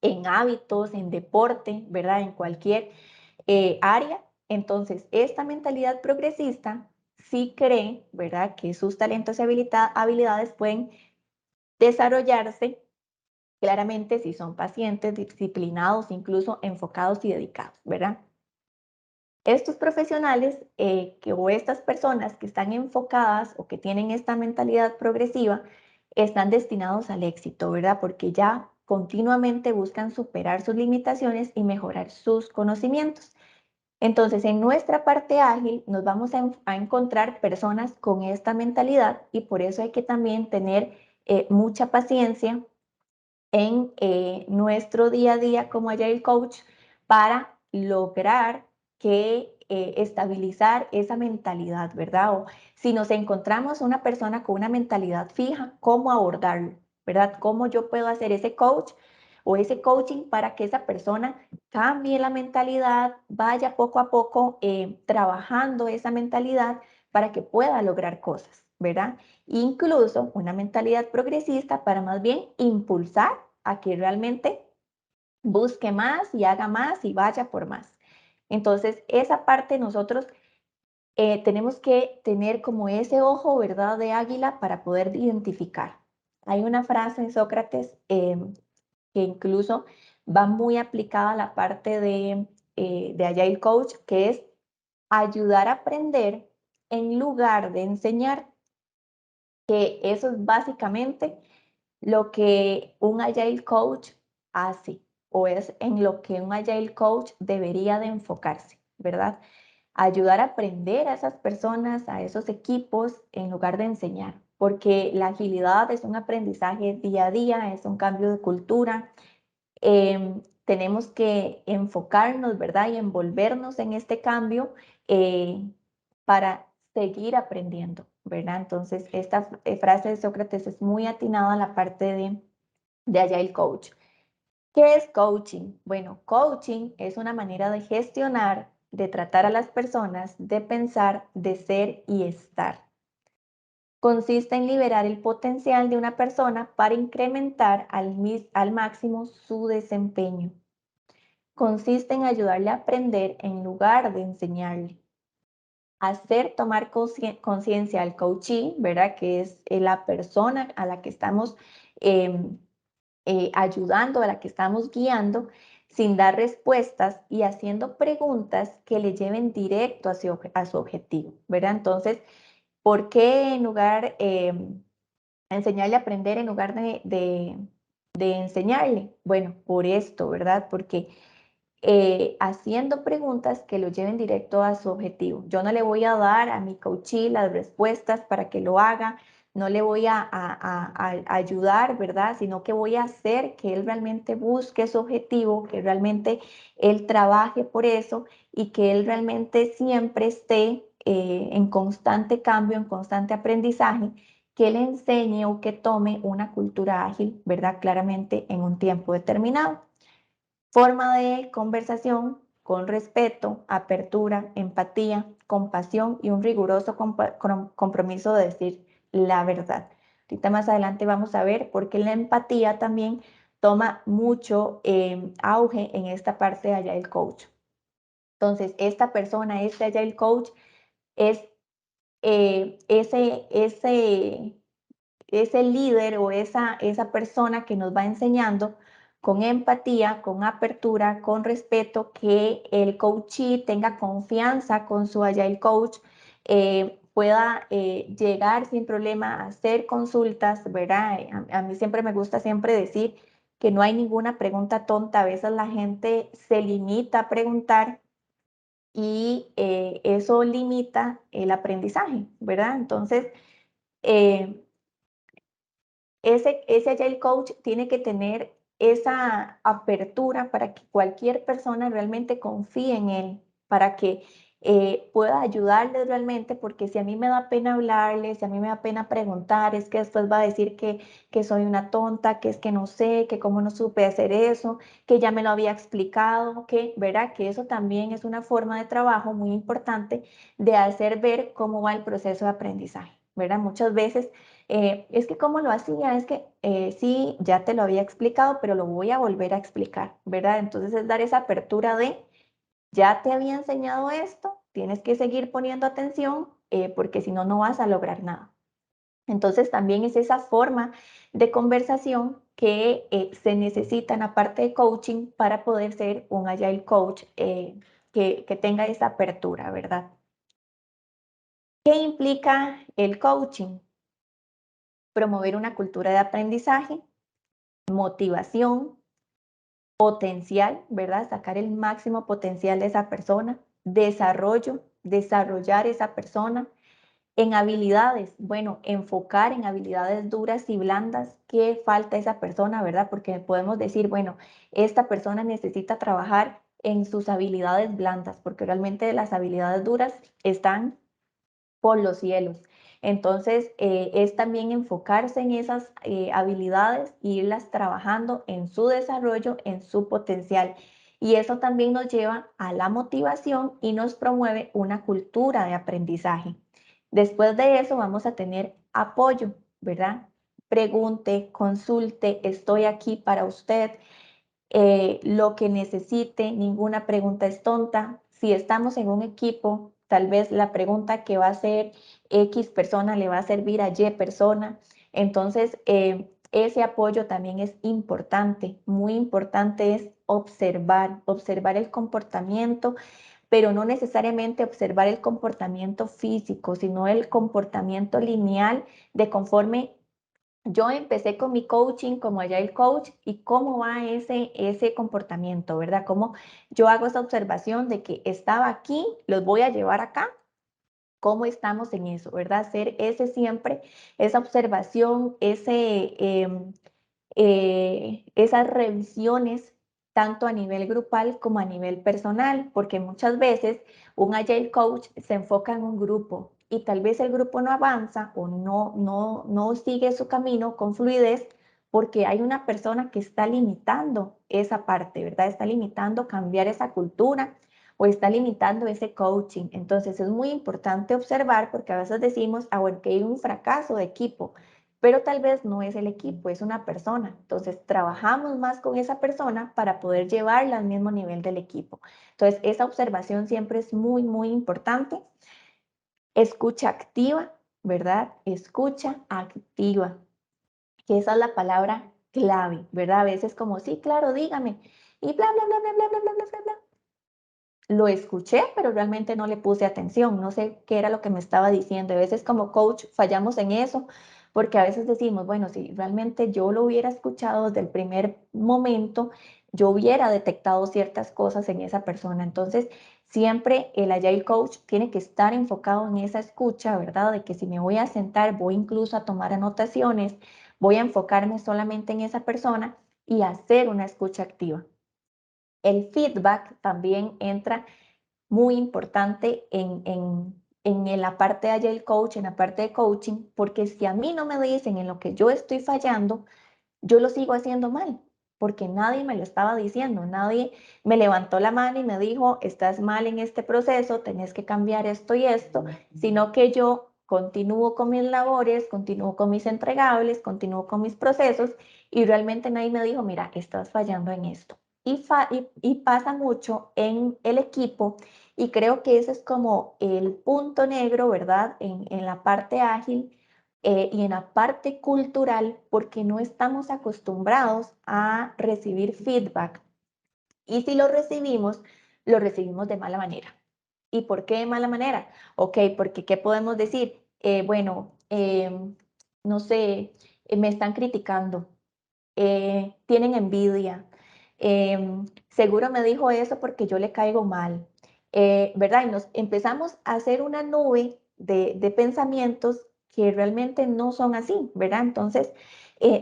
en hábitos, en deporte, ¿verdad? En cualquier área. Entonces, esta mentalidad progresista sí cree, ¿verdad? Que sus talentos y habilidades pueden desarrollarse claramente si son pacientes, disciplinados, incluso enfocados y dedicados, ¿verdad? Estos profesionales o estas personas que están enfocadas o que tienen esta mentalidad progresiva están destinados al éxito, ¿verdad? Porque ya continuamente buscan superar sus limitaciones y mejorar sus conocimientos. Entonces, en nuestra parte ágil nos vamos a encontrar personas con esta mentalidad y por eso hay que también tener mucha paciencia en nuestro día a día como Agile Coach para lograr que estabilizar esa mentalidad, ¿verdad? O si nos encontramos una persona con una mentalidad fija, ¿cómo abordarlo? ¿Verdad? ¿Cómo yo puedo hacer ese coach o ese coaching para que esa persona cambie la mentalidad, vaya poco a poco trabajando esa mentalidad para que pueda lograr cosas, ¿verdad? Incluso una mentalidad progresista para más bien impulsar a que realmente busque más y haga más y vaya por más. Entonces, esa parte nosotros tenemos que tener como ese ojo, ¿verdad?, de águila para poder identificar. Hay una frase en Sócrates que incluso va muy aplicada a la parte de Agile Coach, que es ayudar a aprender en lugar de enseñar, que eso es básicamente lo que un Agile Coach hace o es en lo que un Agile Coach debería de enfocarse, ¿verdad? Ayudar a aprender a esas personas, a esos equipos, en lugar de enseñar, porque la agilidad es un aprendizaje día a día, es un cambio de cultura. Tenemos que enfocarnos, ¿verdad? Y envolvernos en este cambio eh, para seguir aprendiendo, ¿verdad? Entonces, esta frase de Sócrates es muy atinada a la parte de Agile Coach. ¿Qué es coaching? Bueno, coaching es una manera de gestionar, de tratar a las personas, de pensar, de ser y estar. Consiste en liberar el potencial de una persona para incrementar al máximo su desempeño. Consiste en ayudarle a aprender en lugar de enseñarle. Hacer tomar conciencia al coachee, ¿verdad? Que es la persona a la que estamos em, ayudando, a la que estamos guiando, sin dar respuestas y haciendo preguntas que le lleven directo a su objetivo, ¿verdad? Entonces, ¿por qué en lugar enseñarle a aprender en lugar de enseñarle? Bueno, por esto, ¿verdad? Porque haciendo preguntas que lo lleven directo a su objetivo. Yo no le voy a dar a mi coachee las respuestas para que lo haga, no le voy a ayudar, ¿verdad? Sino que voy a hacer que él realmente busque su objetivo, que realmente él trabaje por eso y que él realmente siempre esté en constante cambio, en constante aprendizaje, que le enseñe o que tome una cultura ágil, ¿verdad? Claramente en un tiempo determinado. Forma de conversación con respeto, apertura, empatía, compasión y un riguroso compromiso de decir la verdad. Ahorita más adelante vamos a ver por qué la empatía también toma mucho auge en esta parte de Agile Coach. Entonces, esta persona, este Agile Coach, es ese líder o esa persona que nos va enseñando con empatía, con apertura, con respeto, que el coachee tenga confianza con su Agile Coach, pueda llegar sin problema a hacer consultas, ¿verdad? A mí siempre me gusta siempre decir que no hay ninguna pregunta tonta. A veces la gente se limita a preguntar y eso limita el aprendizaje, ¿verdad? Entonces, eh, ese Agile Coach tiene que tener esa apertura para que cualquier persona realmente confíe en él, para que pueda ayudarle realmente, porque si a mí me da pena hablarle, si a mí me da pena preguntar, es que después va a decir que soy una tonta, que es que no sé, que cómo no supe hacer eso, que ya me lo había explicado, que, ¿verdad? Que eso también es una forma de trabajo muy importante de hacer ver cómo va el proceso de aprendizaje, ¿verdad? Muchas veces es que cómo lo hacía, es que sí, ya te lo había explicado, pero lo voy a volver a explicar, ¿verdad? Entonces es dar esa apertura de, ya te había enseñado esto, tienes que seguir poniendo atención porque si no, no vas a lograr nada. Entonces también es esa forma de conversación que se necesita en la parte de coaching para poder ser un Agile Coach que tenga esa apertura, ¿verdad? ¿Qué implica el coaching? promover una cultura de aprendizaje, motivación, potencial, ¿verdad? Sacar el máximo potencial de esa persona, desarrollo, desarrollar esa persona. En habilidades, bueno, enfocar en habilidades duras y blandas, qué falta esa persona, ¿verdad? Porque podemos decir, bueno, esta persona necesita trabajar en sus habilidades blandas, porque realmente las habilidades duras están por los cielos. Entonces, es también enfocarse en esas habilidades e irlas trabajando en su desarrollo, en su potencial. Y eso también nos lleva a la motivación y nos promueve una cultura de aprendizaje. Después de eso vamos a tener apoyo, ¿verdad? Pregunte, consulte, estoy aquí para usted, lo que necesite, ninguna pregunta es tonta. Si estamos en un equipo, tal vez la pregunta que va a hacer X persona le va a servir a Y persona. Entonces, ese apoyo también es importante. Muy importante es observar, observar el comportamiento, pero no necesariamente observar el comportamiento físico, sino el comportamiento lineal de conforme yo empecé con mi coaching como Agile Coach y cómo va ese comportamiento, ¿verdad? Cómo yo hago esa observación de que estaba aquí, los voy a llevar acá, cómo estamos en eso, ¿verdad? Hacer ese siempre, esa observación, esas revisiones tanto a nivel grupal como a nivel personal, porque muchas veces un Agile Coach se enfoca en un grupo y tal vez el grupo no avanza o no sigue su camino con fluidez porque hay una persona que está limitando esa parte, ¿verdad? Está limitando cambiar esa cultura o está limitando ese coaching. Entonces es muy importante observar porque a veces decimos, ah, bueno, que hay un fracaso de equipo, pero tal vez no es el equipo, es una persona. Entonces, trabajamos más con esa persona para poder llevarla al mismo nivel del equipo. Entonces, esa observación siempre es muy, muy importante. Escucha activa, ¿verdad? Escucha activa, que esa es la palabra clave, ¿verdad? A veces como, sí, claro, dígame, y bla, bla, bla, bla, bla, bla, bla, bla, bla, bla. Lo escuché, pero realmente no le puse atención, no sé qué era lo que me estaba diciendo. A veces como coach fallamos en eso, porque a veces decimos, bueno, si realmente yo lo hubiera escuchado desde el primer momento, yo hubiera detectado ciertas cosas en esa persona. Entonces, siempre el Agile Coach tiene que estar enfocado en esa escucha, ¿verdad? De que si me voy a sentar, voy incluso a tomar anotaciones, voy a enfocarme solamente en esa persona y hacer una escucha activa. El feedback también entra muy importante en la parte de Agile Coach, en la parte de coaching, porque si a mí no me dicen en lo que yo estoy fallando, yo lo sigo haciendo mal, porque nadie me lo estaba diciendo, nadie me levantó la mano y me dijo, estás mal en este proceso, tenés que cambiar esto y esto, sino que yo continúo con mis labores, continúo con mis entregables, continúo con mis procesos y realmente nadie me dijo, mira, estás fallando en esto. Y pasa mucho en el equipo y creo que ese es como el punto negro, ¿verdad? En la parte ágil y en la parte cultural, porque no estamos acostumbrados a recibir feedback. Y si lo recibimos de mala manera. ¿Y por qué de mala manera? Ok, porque ¿qué podemos decir? Bueno, no sé, me están criticando, tienen envidia, seguro me dijo eso porque yo le caigo mal, ¿verdad? Y nos empezamos a hacer una nube de pensamientos que realmente no son así, ¿verdad? Entonces,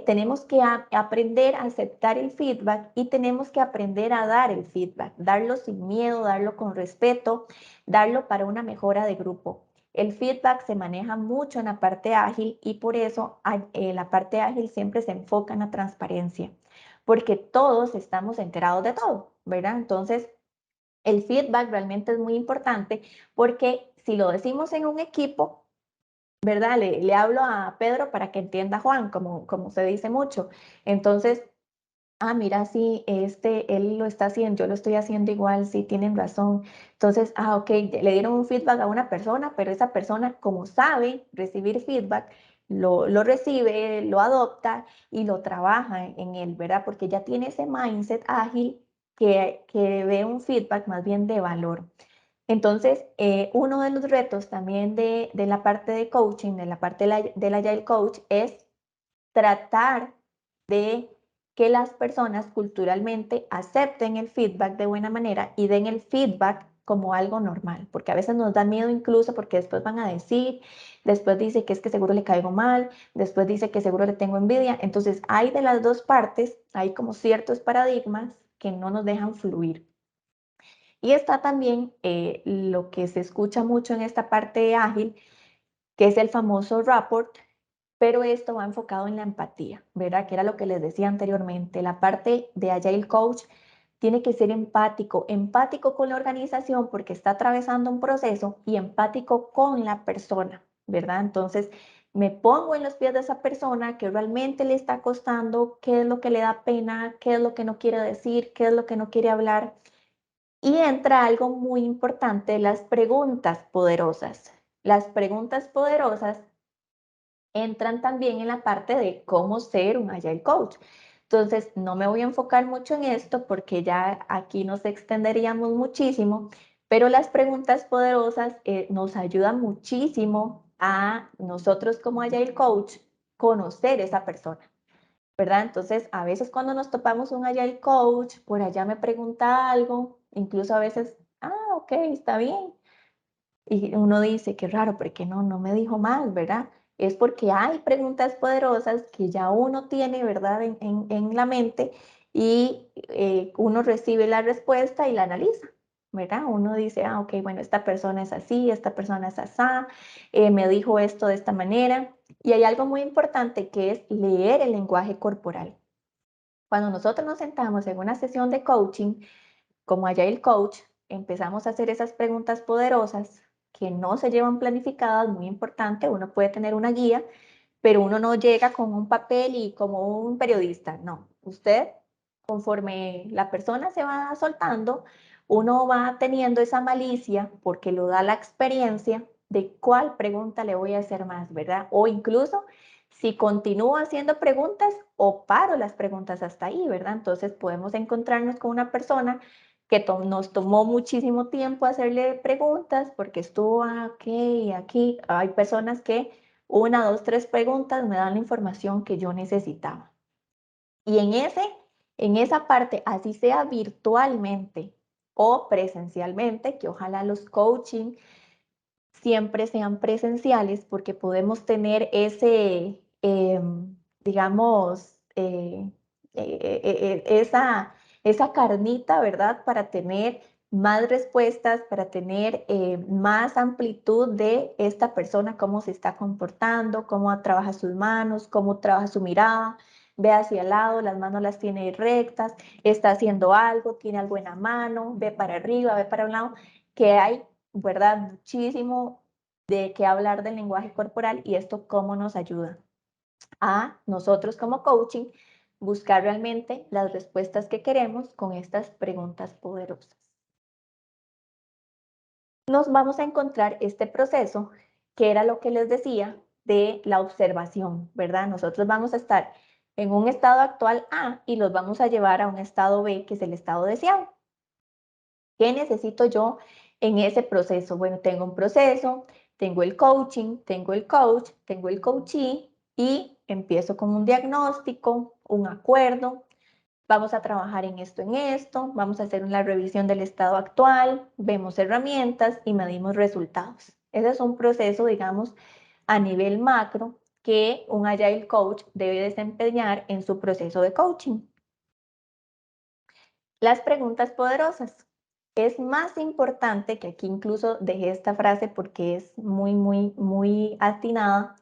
tenemos que aprender a aceptar el feedback y tenemos que aprender a dar el feedback, darlo sin miedo, darlo con respeto, darlo para una mejora de grupo. El feedback se maneja mucho en la parte ágil y por eso la parte ágil siempre se enfoca en la transparencia porque todos estamos enterados de todo, ¿verdad? Entonces, el feedback realmente es muy importante porque si lo decimos en un equipo, ¿verdad? Le hablo a Pedro para que entienda a Juan, como se dice mucho. Entonces, ah, mira, sí, él lo está haciendo, yo lo estoy haciendo igual, sí, tienen razón. Entonces, ah, ok, le dieron un feedback a una persona, pero esa persona, como sabe recibir feedback, lo recibe, lo adopta y lo trabaja en él, ¿verdad? Porque ya tiene ese mindset ágil que ve un feedback más bien de valor. Entonces, uno de los retos también de la parte de coaching, de la parte del Agile Coach, es tratar de que las personas culturalmente acepten el feedback de buena manera y den el feedback como algo normal, porque a veces nos da miedo incluso porque después van a decir, después dice que es que seguro le caigo mal, después dice que seguro le tengo envidia. Entonces hay de las dos partes, hay como ciertos paradigmas que no nos dejan fluir. Y está también lo que se escucha mucho en esta parte ágil, que es el famoso rapport, pero esto va enfocado en la empatía, ¿verdad? Que era lo que les decía anteriormente. La parte de Agile Coach tiene que ser empático, empático con la organización porque está atravesando un proceso y empático con la persona, ¿verdad? Entonces, me pongo en los pies de esa persona que realmente le está costando, qué es lo que le da pena, qué es lo que no quiere decir, qué es lo que no quiere hablar. Y entra algo muy importante, las preguntas poderosas. Las preguntas poderosas entran también en la parte de cómo ser un Agile Coach. Entonces, no me voy a enfocar mucho en esto porque ya aquí nos extenderíamos muchísimo, pero las preguntas poderosas nos ayudan muchísimo a nosotros como Agile Coach conocer esa persona, ¿verdad? Entonces, a veces cuando nos topamos un Agile Coach, por allá me pregunta algo, incluso a veces, ok, está bien, y uno dice, qué raro, porque no me dijo mal, ¿verdad? Es porque hay preguntas poderosas que ya uno tiene, ¿verdad? En la mente y uno recibe la respuesta y la analiza, ¿verdad? Uno dice, ok, bueno, esta persona es así, esta persona es asá, me dijo esto de esta manera. Y hay algo muy importante que es leer el lenguaje corporal. Cuando nosotros nos sentamos en una sesión de coaching, como Agile Coach, empezamos a hacer esas preguntas poderosas que no se llevan planificadas, muy importante, uno puede tener una guía, pero uno no llega con un papel y como un periodista, no. Usted, conforme la persona se va soltando, uno va teniendo esa malicia porque lo da la experiencia de cuál pregunta le voy a hacer más, ¿verdad? O incluso si continúo haciendo preguntas o paro las preguntas hasta ahí, ¿verdad? Entonces podemos encontrarnos con una persona que nos tomó muchísimo tiempo hacerle preguntas porque estuvo aquí y aquí. Hay personas que una, dos, tres preguntas me dan la información que yo necesitaba. Y en esa parte, así sea virtualmente o presencialmente, que ojalá los coaching siempre sean presenciales porque podemos tener ese, digamos, esa carnita, ¿verdad? Para tener más respuestas, para tener más amplitud de esta persona, cómo se está comportando, cómo trabaja sus manos, cómo trabaja su mirada, ve hacia el lado, las manos las tiene rectas, está haciendo algo, tiene algo en la mano, ve para arriba, ve para un lado, que hay, ¿verdad? Muchísimo de qué hablar del lenguaje corporal y esto cómo nos ayuda a nosotros como coaching buscar realmente las respuestas que queremos con estas preguntas poderosas. Nos vamos a encontrar este proceso que era lo que les decía de la observación, ¿verdad? Nosotros vamos a estar en un estado actual A y los vamos a llevar a un estado B, que es el estado deseado. ¿Qué necesito yo en ese proceso? Bueno, tengo un proceso, tengo el coaching, tengo el coach, tengo el coachee y empiezo con un diagnóstico, un acuerdo. Vamos a trabajar en esto, vamos a hacer una revisión del estado actual, vemos herramientas y medimos resultados. Ese es un proceso, digamos, a nivel macro que un Agile Coach debe desempeñar en su proceso de coaching. Las preguntas poderosas. Es más importante, que aquí incluso dejé esta frase porque es muy atinada,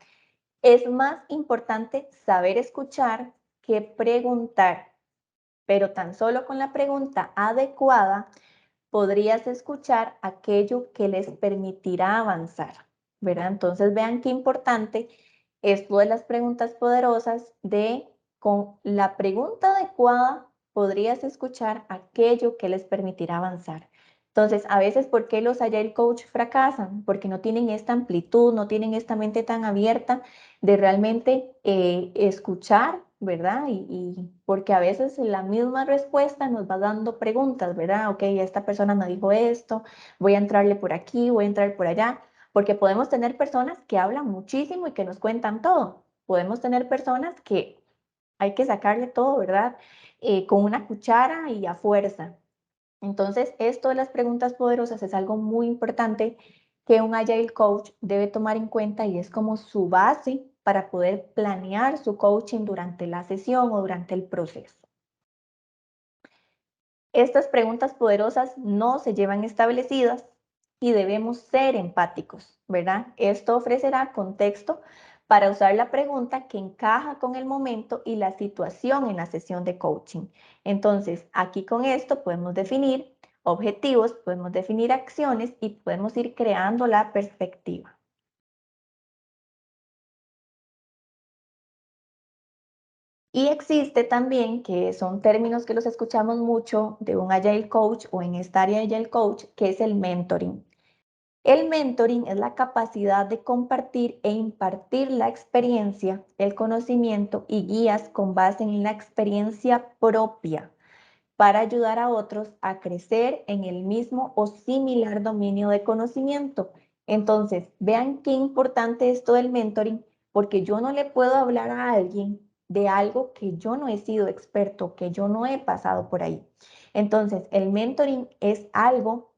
es más importante saber escuchar que preguntar, pero tan solo con la pregunta adecuada podrías escuchar aquello que les permitirá avanzar, ¿verdad? Entonces vean qué importante esto de las preguntas poderosas de con la pregunta adecuada podrías escuchar aquello que les permitirá avanzar. Entonces, a veces, ¿por qué los Agile Coach fracasan? Porque no tienen esta amplitud, no tienen esta mente tan abierta de realmente escuchar, ¿verdad? Y porque a veces la misma respuesta nos va dando preguntas, ¿verdad? Ok, esta persona me dijo esto, voy a entrarle por aquí, voy a entrar por allá, porque podemos tener personas que hablan muchísimo y que nos cuentan todo. podemos tener personas que hay que sacarle todo, ¿verdad? Con una cuchara y a fuerza. Entonces, esto de las preguntas poderosas es algo muy importante que un Agile Coach debe tomar en cuenta y es como su base para poder planear su coaching durante la sesión o durante el proceso. Estas preguntas poderosas no se llevan establecidas y debemos ser empáticos, ¿verdad? Esto ofrecerá contexto para usar la pregunta que encaja con el momento y la situación en la sesión de coaching. Entonces, aquí con esto podemos definir objetivos, podemos definir acciones y podemos ir creando la perspectiva. Y existe también, que son términos que los escuchamos mucho de un Agile Coach o en esta área de Agile Coach, que es el mentoring. El mentoring es la capacidad de compartir e impartir la experiencia, el conocimiento y guías con base en la experiencia propia para ayudar a otros a crecer en el mismo o similar dominio de conocimiento. Entonces, vean qué importante esto del mentoring, porque yo no le puedo hablar a alguien de algo que yo no he sido experto, que yo no he pasado por ahí. Entonces, el mentoring es algo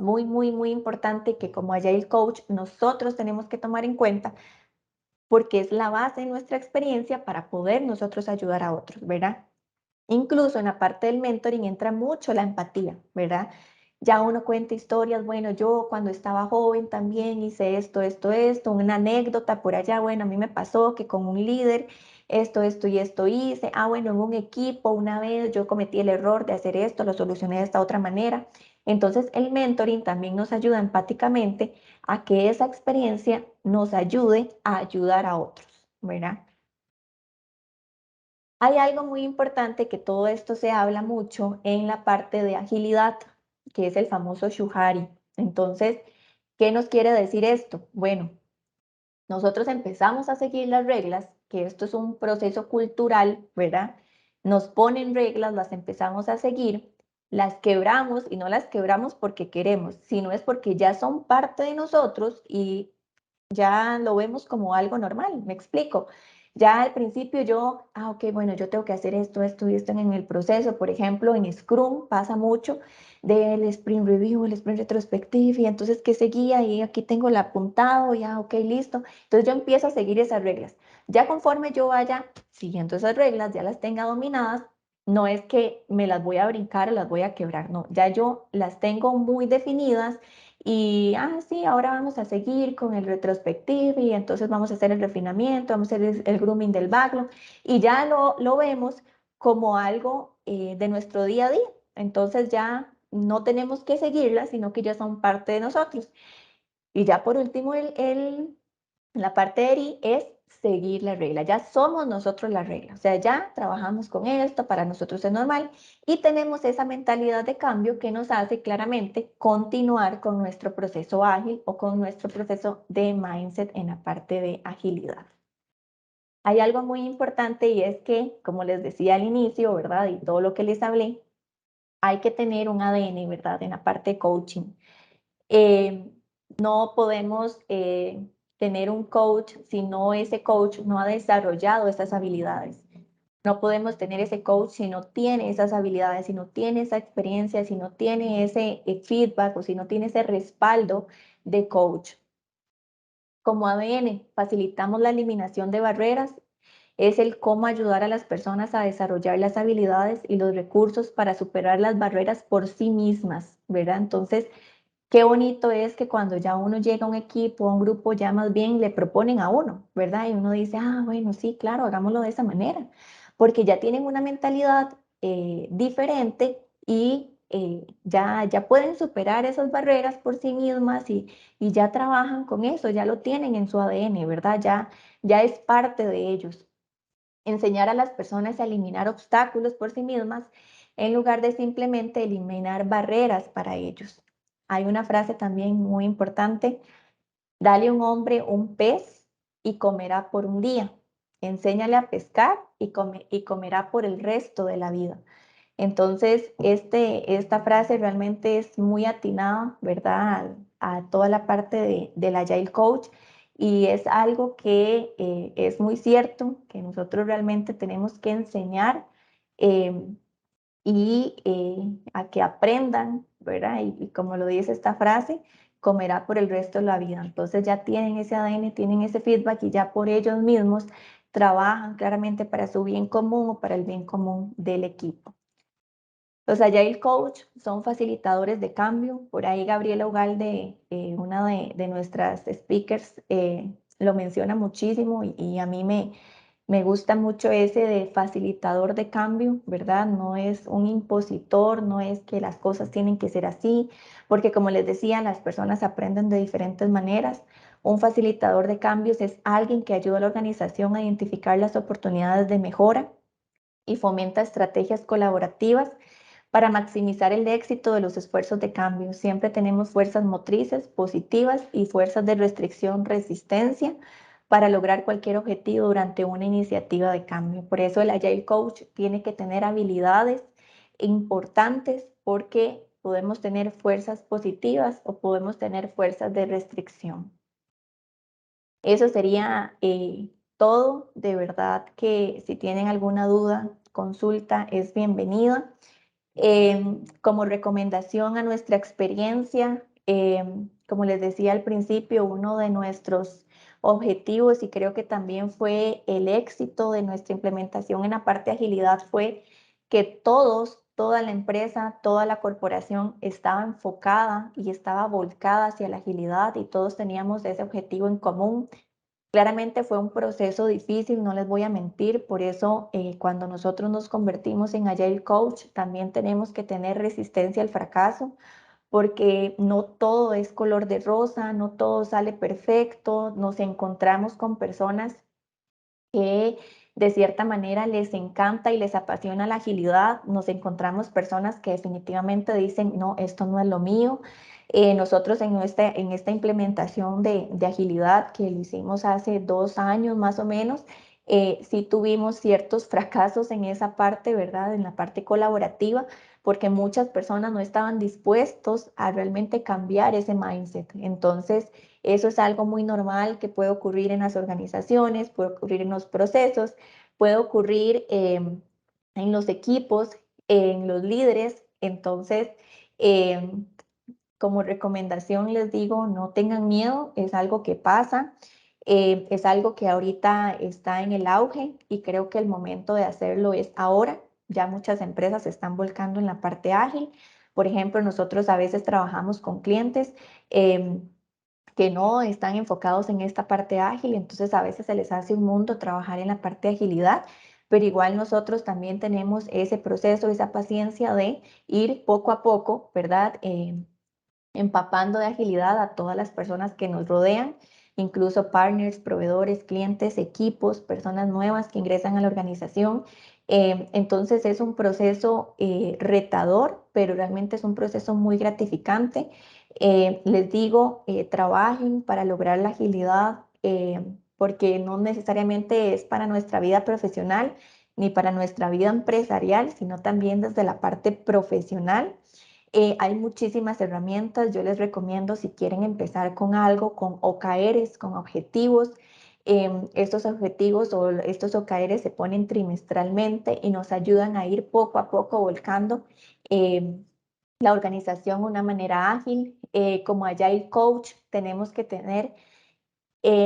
muy importante que como Agile Coach nosotros tenemos que tomar en cuenta porque es la base de nuestra experiencia para poder nosotros ayudar a otros, ¿verdad? Incluso en la parte del mentoring entra mucho la empatía, ¿verdad? Ya uno cuenta historias, bueno, yo cuando estaba joven también hice esto, una anécdota por allá, bueno, a mí me pasó que con un líder esto y esto hice, bueno, en un equipo una vez yo cometí el error de hacer esto, lo solucioné de esta otra manera. Entonces el mentoring también nos ayuda empáticamente a que esa experiencia nos ayude a ayudar a otros, ¿verdad? Hay algo muy importante que todo esto se habla mucho en la parte de agilidad, que es el famoso Shuhari. Entonces, ¿qué nos quiere decir esto? Bueno, nosotros empezamos a seguir las reglas, que esto es un proceso cultural, ¿verdad? Nos ponen reglas, las empezamos a seguir, las quebramos y no las quebramos porque queremos, sino es porque ya son parte de nosotros y ya lo vemos como algo normal, me explico. Ya al principio yo, ok, bueno, yo tengo que hacer esto y esto en el proceso. Por ejemplo, en Scrum pasa mucho del sprint review, el sprint retrospective, y entonces qué seguía y aquí tengo el apuntado, ya, ok, listo. Entonces yo empiezo a seguir esas reglas. Ya conforme yo vaya siguiendo esas reglas, ya las tenga dominadas, no es que me las voy a brincar o las voy a quebrar, no, ya yo las tengo muy definidas y, sí, ahora vamos a seguir con el retrospective y entonces vamos a hacer el refinamiento, vamos a hacer el grooming del backlog y ya lo vemos como algo de nuestro día a día. Entonces ya no tenemos que seguirlas, sino que ya son parte de nosotros. Y ya por último, la parte de ERI es seguir la regla. Ya somos nosotros la regla. O sea, ya trabajamos con esto, para nosotros es normal y tenemos esa mentalidad de cambio que nos hace claramente continuar con nuestro proceso ágil o con nuestro proceso de mindset en la parte de agilidad. Hay algo muy importante y es que, como les decía al inicio, ¿verdad? Y todo lo que les hablé, hay que tener un ADN, ¿verdad? En la parte de coaching. Eh, no podemos tener un coach si no ese coach no ha desarrollado esas habilidades. No podemos tener ese coach si no tiene esas habilidades, si no tiene esa experiencia, si no tiene ese feedback o si no tiene ese respaldo de coach. Como ADN, facilitamos la eliminación de barreras, es el cómo ayudar a las personas a desarrollar las habilidades y los recursos para superar las barreras por sí mismas, ¿verdad? Entonces, qué bonito es que cuando ya uno llega a un equipo, a un grupo, ya más bien le proponen a uno, ¿verdad? Y uno dice, bueno, sí, claro, hagámoslo de esa manera, porque ya tienen una mentalidad diferente y ya pueden superar esas barreras por sí mismas y ya trabajan con eso, ya lo tienen en su ADN, ¿verdad? Ya es parte de ellos. Enseñar a las personas a eliminar obstáculos por sí mismas en lugar de simplemente eliminar barreras para ellos. Hay una frase también muy importante: dale a un hombre un pez y comerá por un día. Enséñale a pescar y comerá por el resto de la vida. Entonces, esta frase realmente es muy atinada, ¿verdad? A toda la parte del Agile Coach y es algo que es muy cierto, que nosotros realmente tenemos que enseñar a que aprendan, ¿verdad? Y como lo dice esta frase, comerá por el resto de la vida. Entonces ya tienen ese ADN, tienen ese feedback y ya por ellos mismos trabajan claramente para su bien común o para el bien común del equipo. Los Agile Coach son facilitadores de cambio. Por ahí Gabriela Ugalde, una de nuestras speakers, lo menciona muchísimo y a mí me gusta mucho ese de facilitador de cambio, ¿verdad? No es un impositor, no es que las cosas tienen que ser así, porque como les decía, las personas aprenden de diferentes maneras. Un facilitador de cambios es alguien que ayuda a la organización a identificar las oportunidades de mejora y fomenta estrategias colaborativas para maximizar el éxito de los esfuerzos de cambio. Siempre tenemos fuerzas motrices positivas y fuerzas de restricción, resistencia para lograr cualquier objetivo durante una iniciativa de cambio. Por eso el Agile Coach tiene que tener habilidades importantes porque podemos tener fuerzas positivas o podemos tener fuerzas de restricción. Eso sería todo. De verdad que si tienen alguna duda, consulta es bienvenida. Como recomendación a nuestra experiencia, como les decía al principio, uno de nuestros objetivos y creo que también fue el éxito de nuestra implementación en la parte de agilidad fue que toda la empresa, toda la corporación estaba enfocada y estaba volcada hacia la agilidad y todos teníamos ese objetivo en común. Claramente fue un proceso difícil, no les voy a mentir, por eso cuando nosotros nos convertimos en Agile Coach también tenemos que tener resistencia al fracaso, porque no todo es color de rosa, no todo sale perfecto, nos encontramos con personas que de cierta manera les encanta y les apasiona la agilidad. Nos encontramos personas que definitivamente dicen, no, esto no es lo mío. Nosotros en esta implementación de agilidad que lo hicimos hace 2 años más o menos, sí tuvimos ciertos fracasos en esa parte, ¿verdad? En la parte colaborativa, porque muchas personas no estaban dispuestos a realmente cambiar ese mindset. Entonces, eso es algo muy normal que puede ocurrir en las organizaciones, puede ocurrir en los procesos, puede ocurrir en los equipos, en los líderes. Entonces, em, como recomendación les digo, no tengan miedo, es algo que pasa, es algo que ahorita está en el auge y creo que el momento de hacerlo es ahora. Ya muchas empresas se están volcando en la parte ágil. Por ejemplo, nosotros a veces trabajamos con clientes. em, que no están enfocados en esta parte ágil, entonces a veces se les hace un mundo trabajar en la parte de agilidad, pero igual nosotros también tenemos ese proceso, esa paciencia de ir poco a poco, ¿verdad? Empapando de agilidad a todas las personas que nos rodean, incluso partners, proveedores, clientes, equipos, personas nuevas que ingresan a la organización. Entonces es un proceso retador, pero realmente es un proceso muy gratificante. Les digo, trabajen para lograr la agilidad, porque no necesariamente es para nuestra vida profesional ni para nuestra vida empresarial, sino también desde la parte profesional. Hay muchísimas herramientas. Yo les recomiendo si quieren empezar con algo, con OKRs, con objetivos. Estos objetivos o estos OKRs se ponen trimestralmente y nos ayudan a ir poco a poco volcando em, la organización de una manera ágil. Como Agile Coach tenemos que tener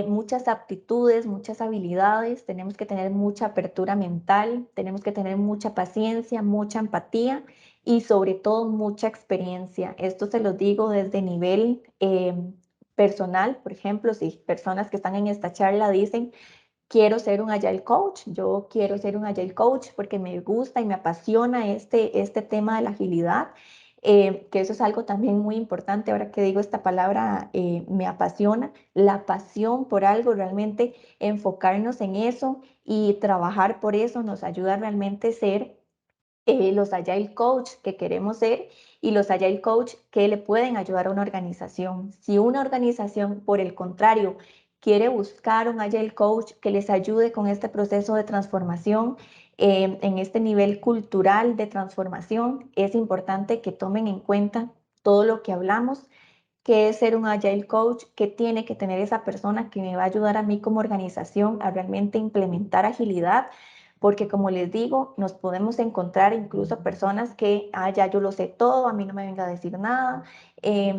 muchas aptitudes, muchas habilidades, tenemos que tener mucha apertura mental, tenemos que tener mucha paciencia, mucha empatía y sobre todo mucha experiencia. Esto se los digo desde nivel personal. Por ejemplo, si personas que están en esta charla dicen, quiero ser un Agile Coach, yo quiero ser un Agile Coach porque me gusta y me apasiona este tema de la agilidad, que eso es algo también muy importante. Ahora que digo esta palabra, me apasiona, la pasión por algo, realmente enfocarnos en eso y trabajar por eso nos ayuda a realmente ser los Agile Coach que queremos ser y los Agile Coach que le pueden ayudar a una organización. Si una organización, por el contrario, quiere buscar un Agile Coach que les ayude con este proceso de transformación, en este nivel cultural de transformación, es importante que tomen en cuenta todo lo que hablamos. qué es ser un Agile Coach, qué tiene que tener esa persona que me va a ayudar a mí como organización a realmente implementar agilidad, porque como les digo, nos podemos encontrar incluso personas que, ya yo lo sé todo, a mí no me venga a decir nada,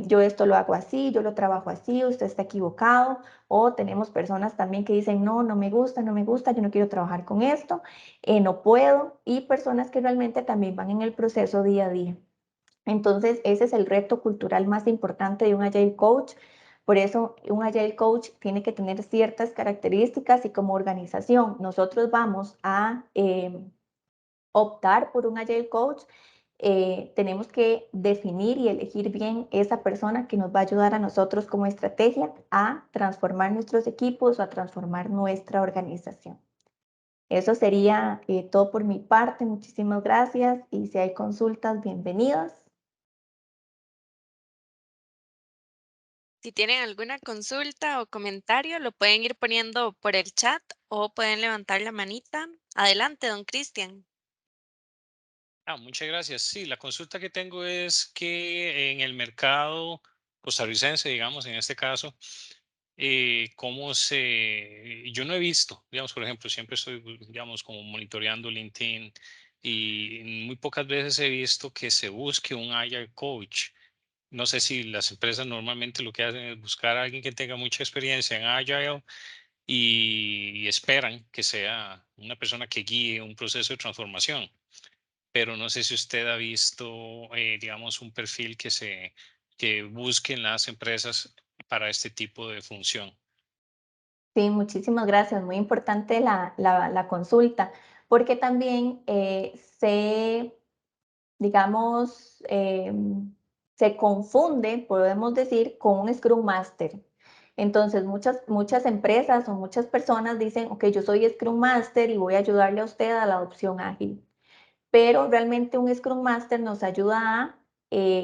yo esto lo hago así, yo lo trabajo así, usted está equivocado, o tenemos personas también que dicen, no, no me gusta, no me gusta, yo no quiero trabajar con esto, no puedo, y personas que realmente también van en el proceso día a día. Entonces, ese es el reto cultural más importante de un Agile Coach. Por eso, un Agile Coach tiene que tener ciertas características y como organización, nosotros vamos a optar por un Agile Coach. Tenemos que definir y elegir bien esa persona que nos va a ayudar a nosotros como estrategia a transformar nuestros equipos o a transformar nuestra organización. Eso sería todo por mi parte. Muchísimas gracias y si hay consultas, bienvenidas. Si tienen alguna consulta o comentario, lo pueden ir poniendo por el chat o pueden levantar la manita. Adelante, don Cristian. Muchas gracias. Sí, la consulta que tengo es que en el mercado costarricense, digamos, en este caso, yo no he visto, digamos, por ejemplo, siempre estoy, digamos, como monitoreando LinkedIn y muy pocas veces he visto que se busque un Agile Coach. No sé si las empresas normalmente lo que hacen es buscar a alguien que tenga mucha experiencia en Agile y esperan que sea una persona que guíe un proceso de transformación, pero no sé si usted ha visto, digamos, un perfil que busquen las empresas para este tipo de función. Sí, muchísimas gracias. Muy importante la consulta, porque también digamos, se confunde, podemos decir, con un Scrum Master. Entonces, muchas empresas o muchas personas dicen, ok, yo soy Scrum Master y voy a ayudarle a usted a la adopción ágil, pero realmente un Scrum Master nos ayuda a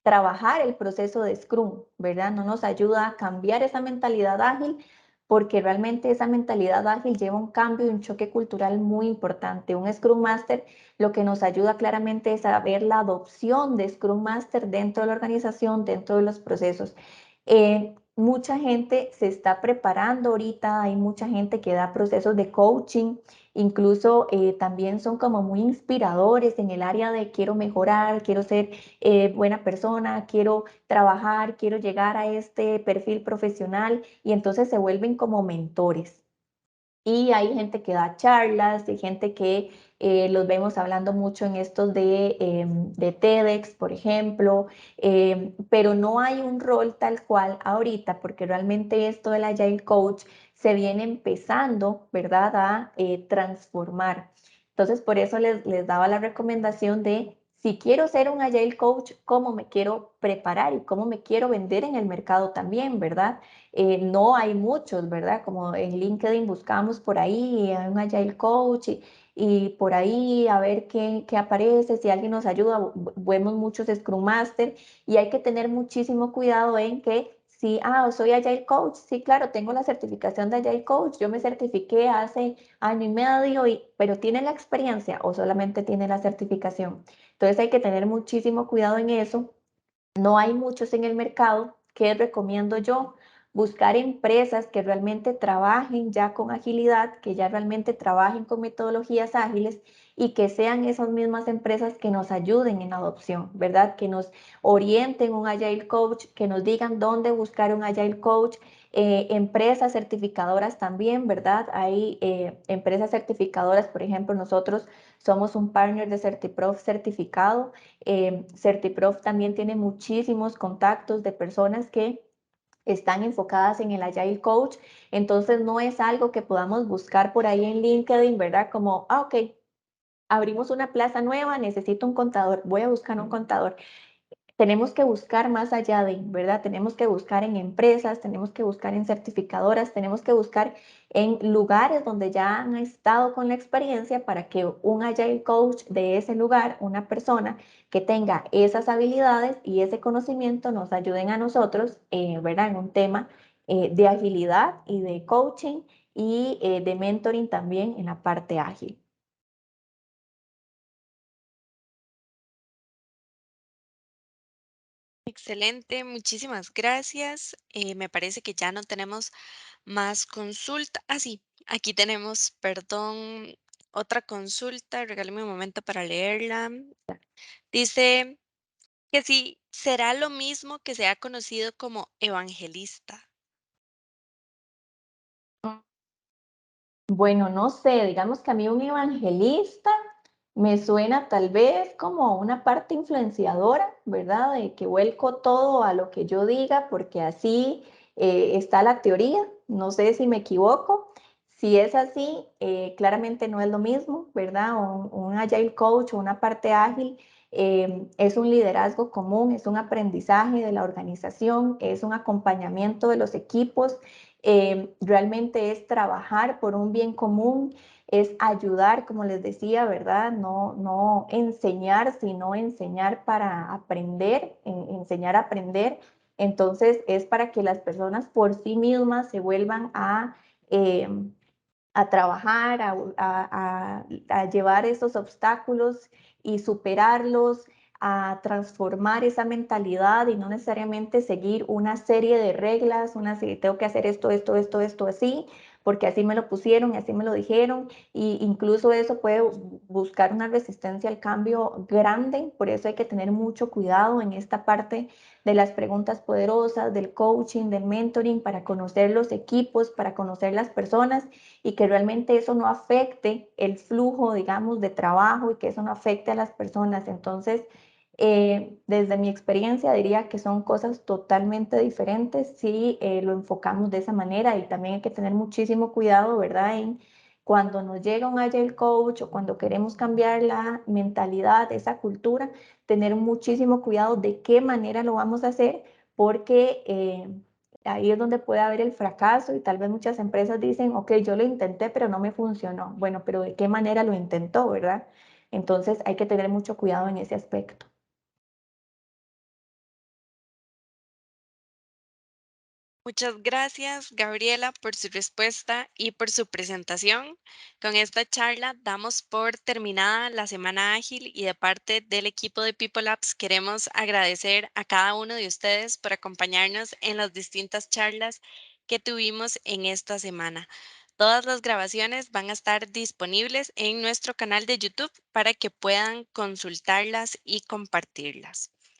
trabajar el proceso de Scrum, ¿verdad? No nos ayuda a cambiar esa mentalidad ágil porque realmente esa mentalidad ágil lleva un cambio y un choque cultural muy importante. Un Scrum Master lo que nos ayuda claramente es a ver la adopción de Scrum Master dentro de la organización, dentro de los procesos. Mucha gente se está preparando ahorita, hay mucha gente que da procesos de coaching, incluso también son como muy inspiradores en el área de quiero mejorar, quiero ser buena persona, quiero trabajar, quiero llegar a este perfil profesional y entonces se vuelven como mentores. Y hay gente que da charlas, hay gente que los vemos hablando mucho en estos de TEDx, por ejemplo, pero no hay un rol tal cual ahorita, porque realmente esto del Agile Coach se viene empezando, ¿verdad?, a transformar. Entonces, por eso les daba la recomendación de, si quiero ser un Agile Coach, ¿cómo me quiero preparar y cómo me quiero vender en el mercado también, ¿verdad? No hay muchos, ¿verdad? Como en LinkedIn buscamos por ahí a un Agile Coach y por ahí a ver qué aparece, si alguien nos ayuda, vemos muchos Scrum Master y hay que tener muchísimo cuidado en que si, soy Agile Coach, sí, claro, tengo la certificación de Agile Coach, yo me certifiqué hace año y medio, pero ¿tiene la experiencia o solamente tiene la certificación? Entonces hay que tener muchísimo cuidado en eso. No hay muchos en el mercado. ¿Qué recomiendo yo? Buscar empresas que realmente trabajen ya con agilidad, que ya realmente trabajen con metodologías ágiles y que sean esas mismas empresas que nos ayuden en la adopción, ¿verdad? Que nos orienten un Agile Coach, que nos digan dónde buscar un Agile Coach. Empresas certificadoras también, ¿verdad? Hay empresas certificadoras, por ejemplo, nosotros somos un partner de CertiProf certificado. CertiProf también tiene muchísimos contactos de personas que están enfocadas en el Agile Coach, entonces no es algo que podamos buscar por ahí en LinkedIn, ¿verdad? Como, ok, abrimos una plaza nueva, necesito un contador, voy a buscar un contador. Tenemos que buscar más allá de, ¿verdad? Tenemos que buscar en empresas, tenemos que buscar en certificadoras, tenemos que buscar en lugares donde ya han estado con la experiencia para que un Agile Coach de ese lugar, una persona que tenga esas habilidades y ese conocimiento nos ayuden a nosotros, ¿verdad? En un tema de agilidad y de coaching y de mentoring también en la parte ágil. Excelente, muchísimas gracias. Me parece que ya no tenemos más consulta. Ah, sí, aquí tenemos, perdón, otra consulta. Regáleme un momento para leerla. Dice que si será lo mismo que sea conocido como evangelista. Bueno, no sé, digamos que a mí un evangelista me suena tal vez como una parte influenciadora, ¿verdad? De que vuelco todo a lo que yo diga, porque así está la teoría. No sé si me equivoco. Si es así, claramente no es lo mismo, ¿verdad? Un agile coach o una parte ágil es un liderazgo común, es un aprendizaje de la organización, es un acompañamiento de los equipos, realmente es trabajar por un bien común, es ayudar, como les decía, ¿verdad? No enseñar, sino enseñar para aprender, enseñar a aprender. Entonces es para que las personas por sí mismas se vuelvan eh, a trabajar, a llevar esos obstáculos y superarlos, a transformar esa mentalidad y no necesariamente seguir una serie de reglas, una serie, tengo que hacer esto, así, porque así me lo pusieron y así me lo dijeron, y incluso eso puede buscar una resistencia al cambio grande, por eso hay que tener mucho cuidado en esta parte de las preguntas poderosas, del coaching, del mentoring, para conocer los equipos, para conocer las personas y que realmente eso no afecte el flujo, digamos, de trabajo y que eso no afecte a las personas. Entonces, desde mi experiencia diría que son cosas totalmente diferentes si lo enfocamos de esa manera y también hay que tener muchísimo cuidado, ¿verdad? En cuando nos llega un agile coach o cuando queremos cambiar la mentalidad, esa cultura, tener muchísimo cuidado de qué manera lo vamos a hacer porque ahí es donde puede haber el fracaso y tal vez muchas empresas dicen, ok, yo lo intenté, pero no me funcionó. Bueno, pero ¿de qué manera lo intentó, verdad? Entonces hay que tener mucho cuidado en ese aspecto. Muchas gracias, Gabriela, por su respuesta y por su presentación. Con esta charla damos por terminada la semana ágil y de parte del equipo de People Labs queremos agradecer a cada uno de ustedes por acompañarnos en las distintas charlas que tuvimos en esta semana. Todas las grabaciones van a estar disponibles en nuestro canal de YouTube para que puedan consultarlas y compartirlas.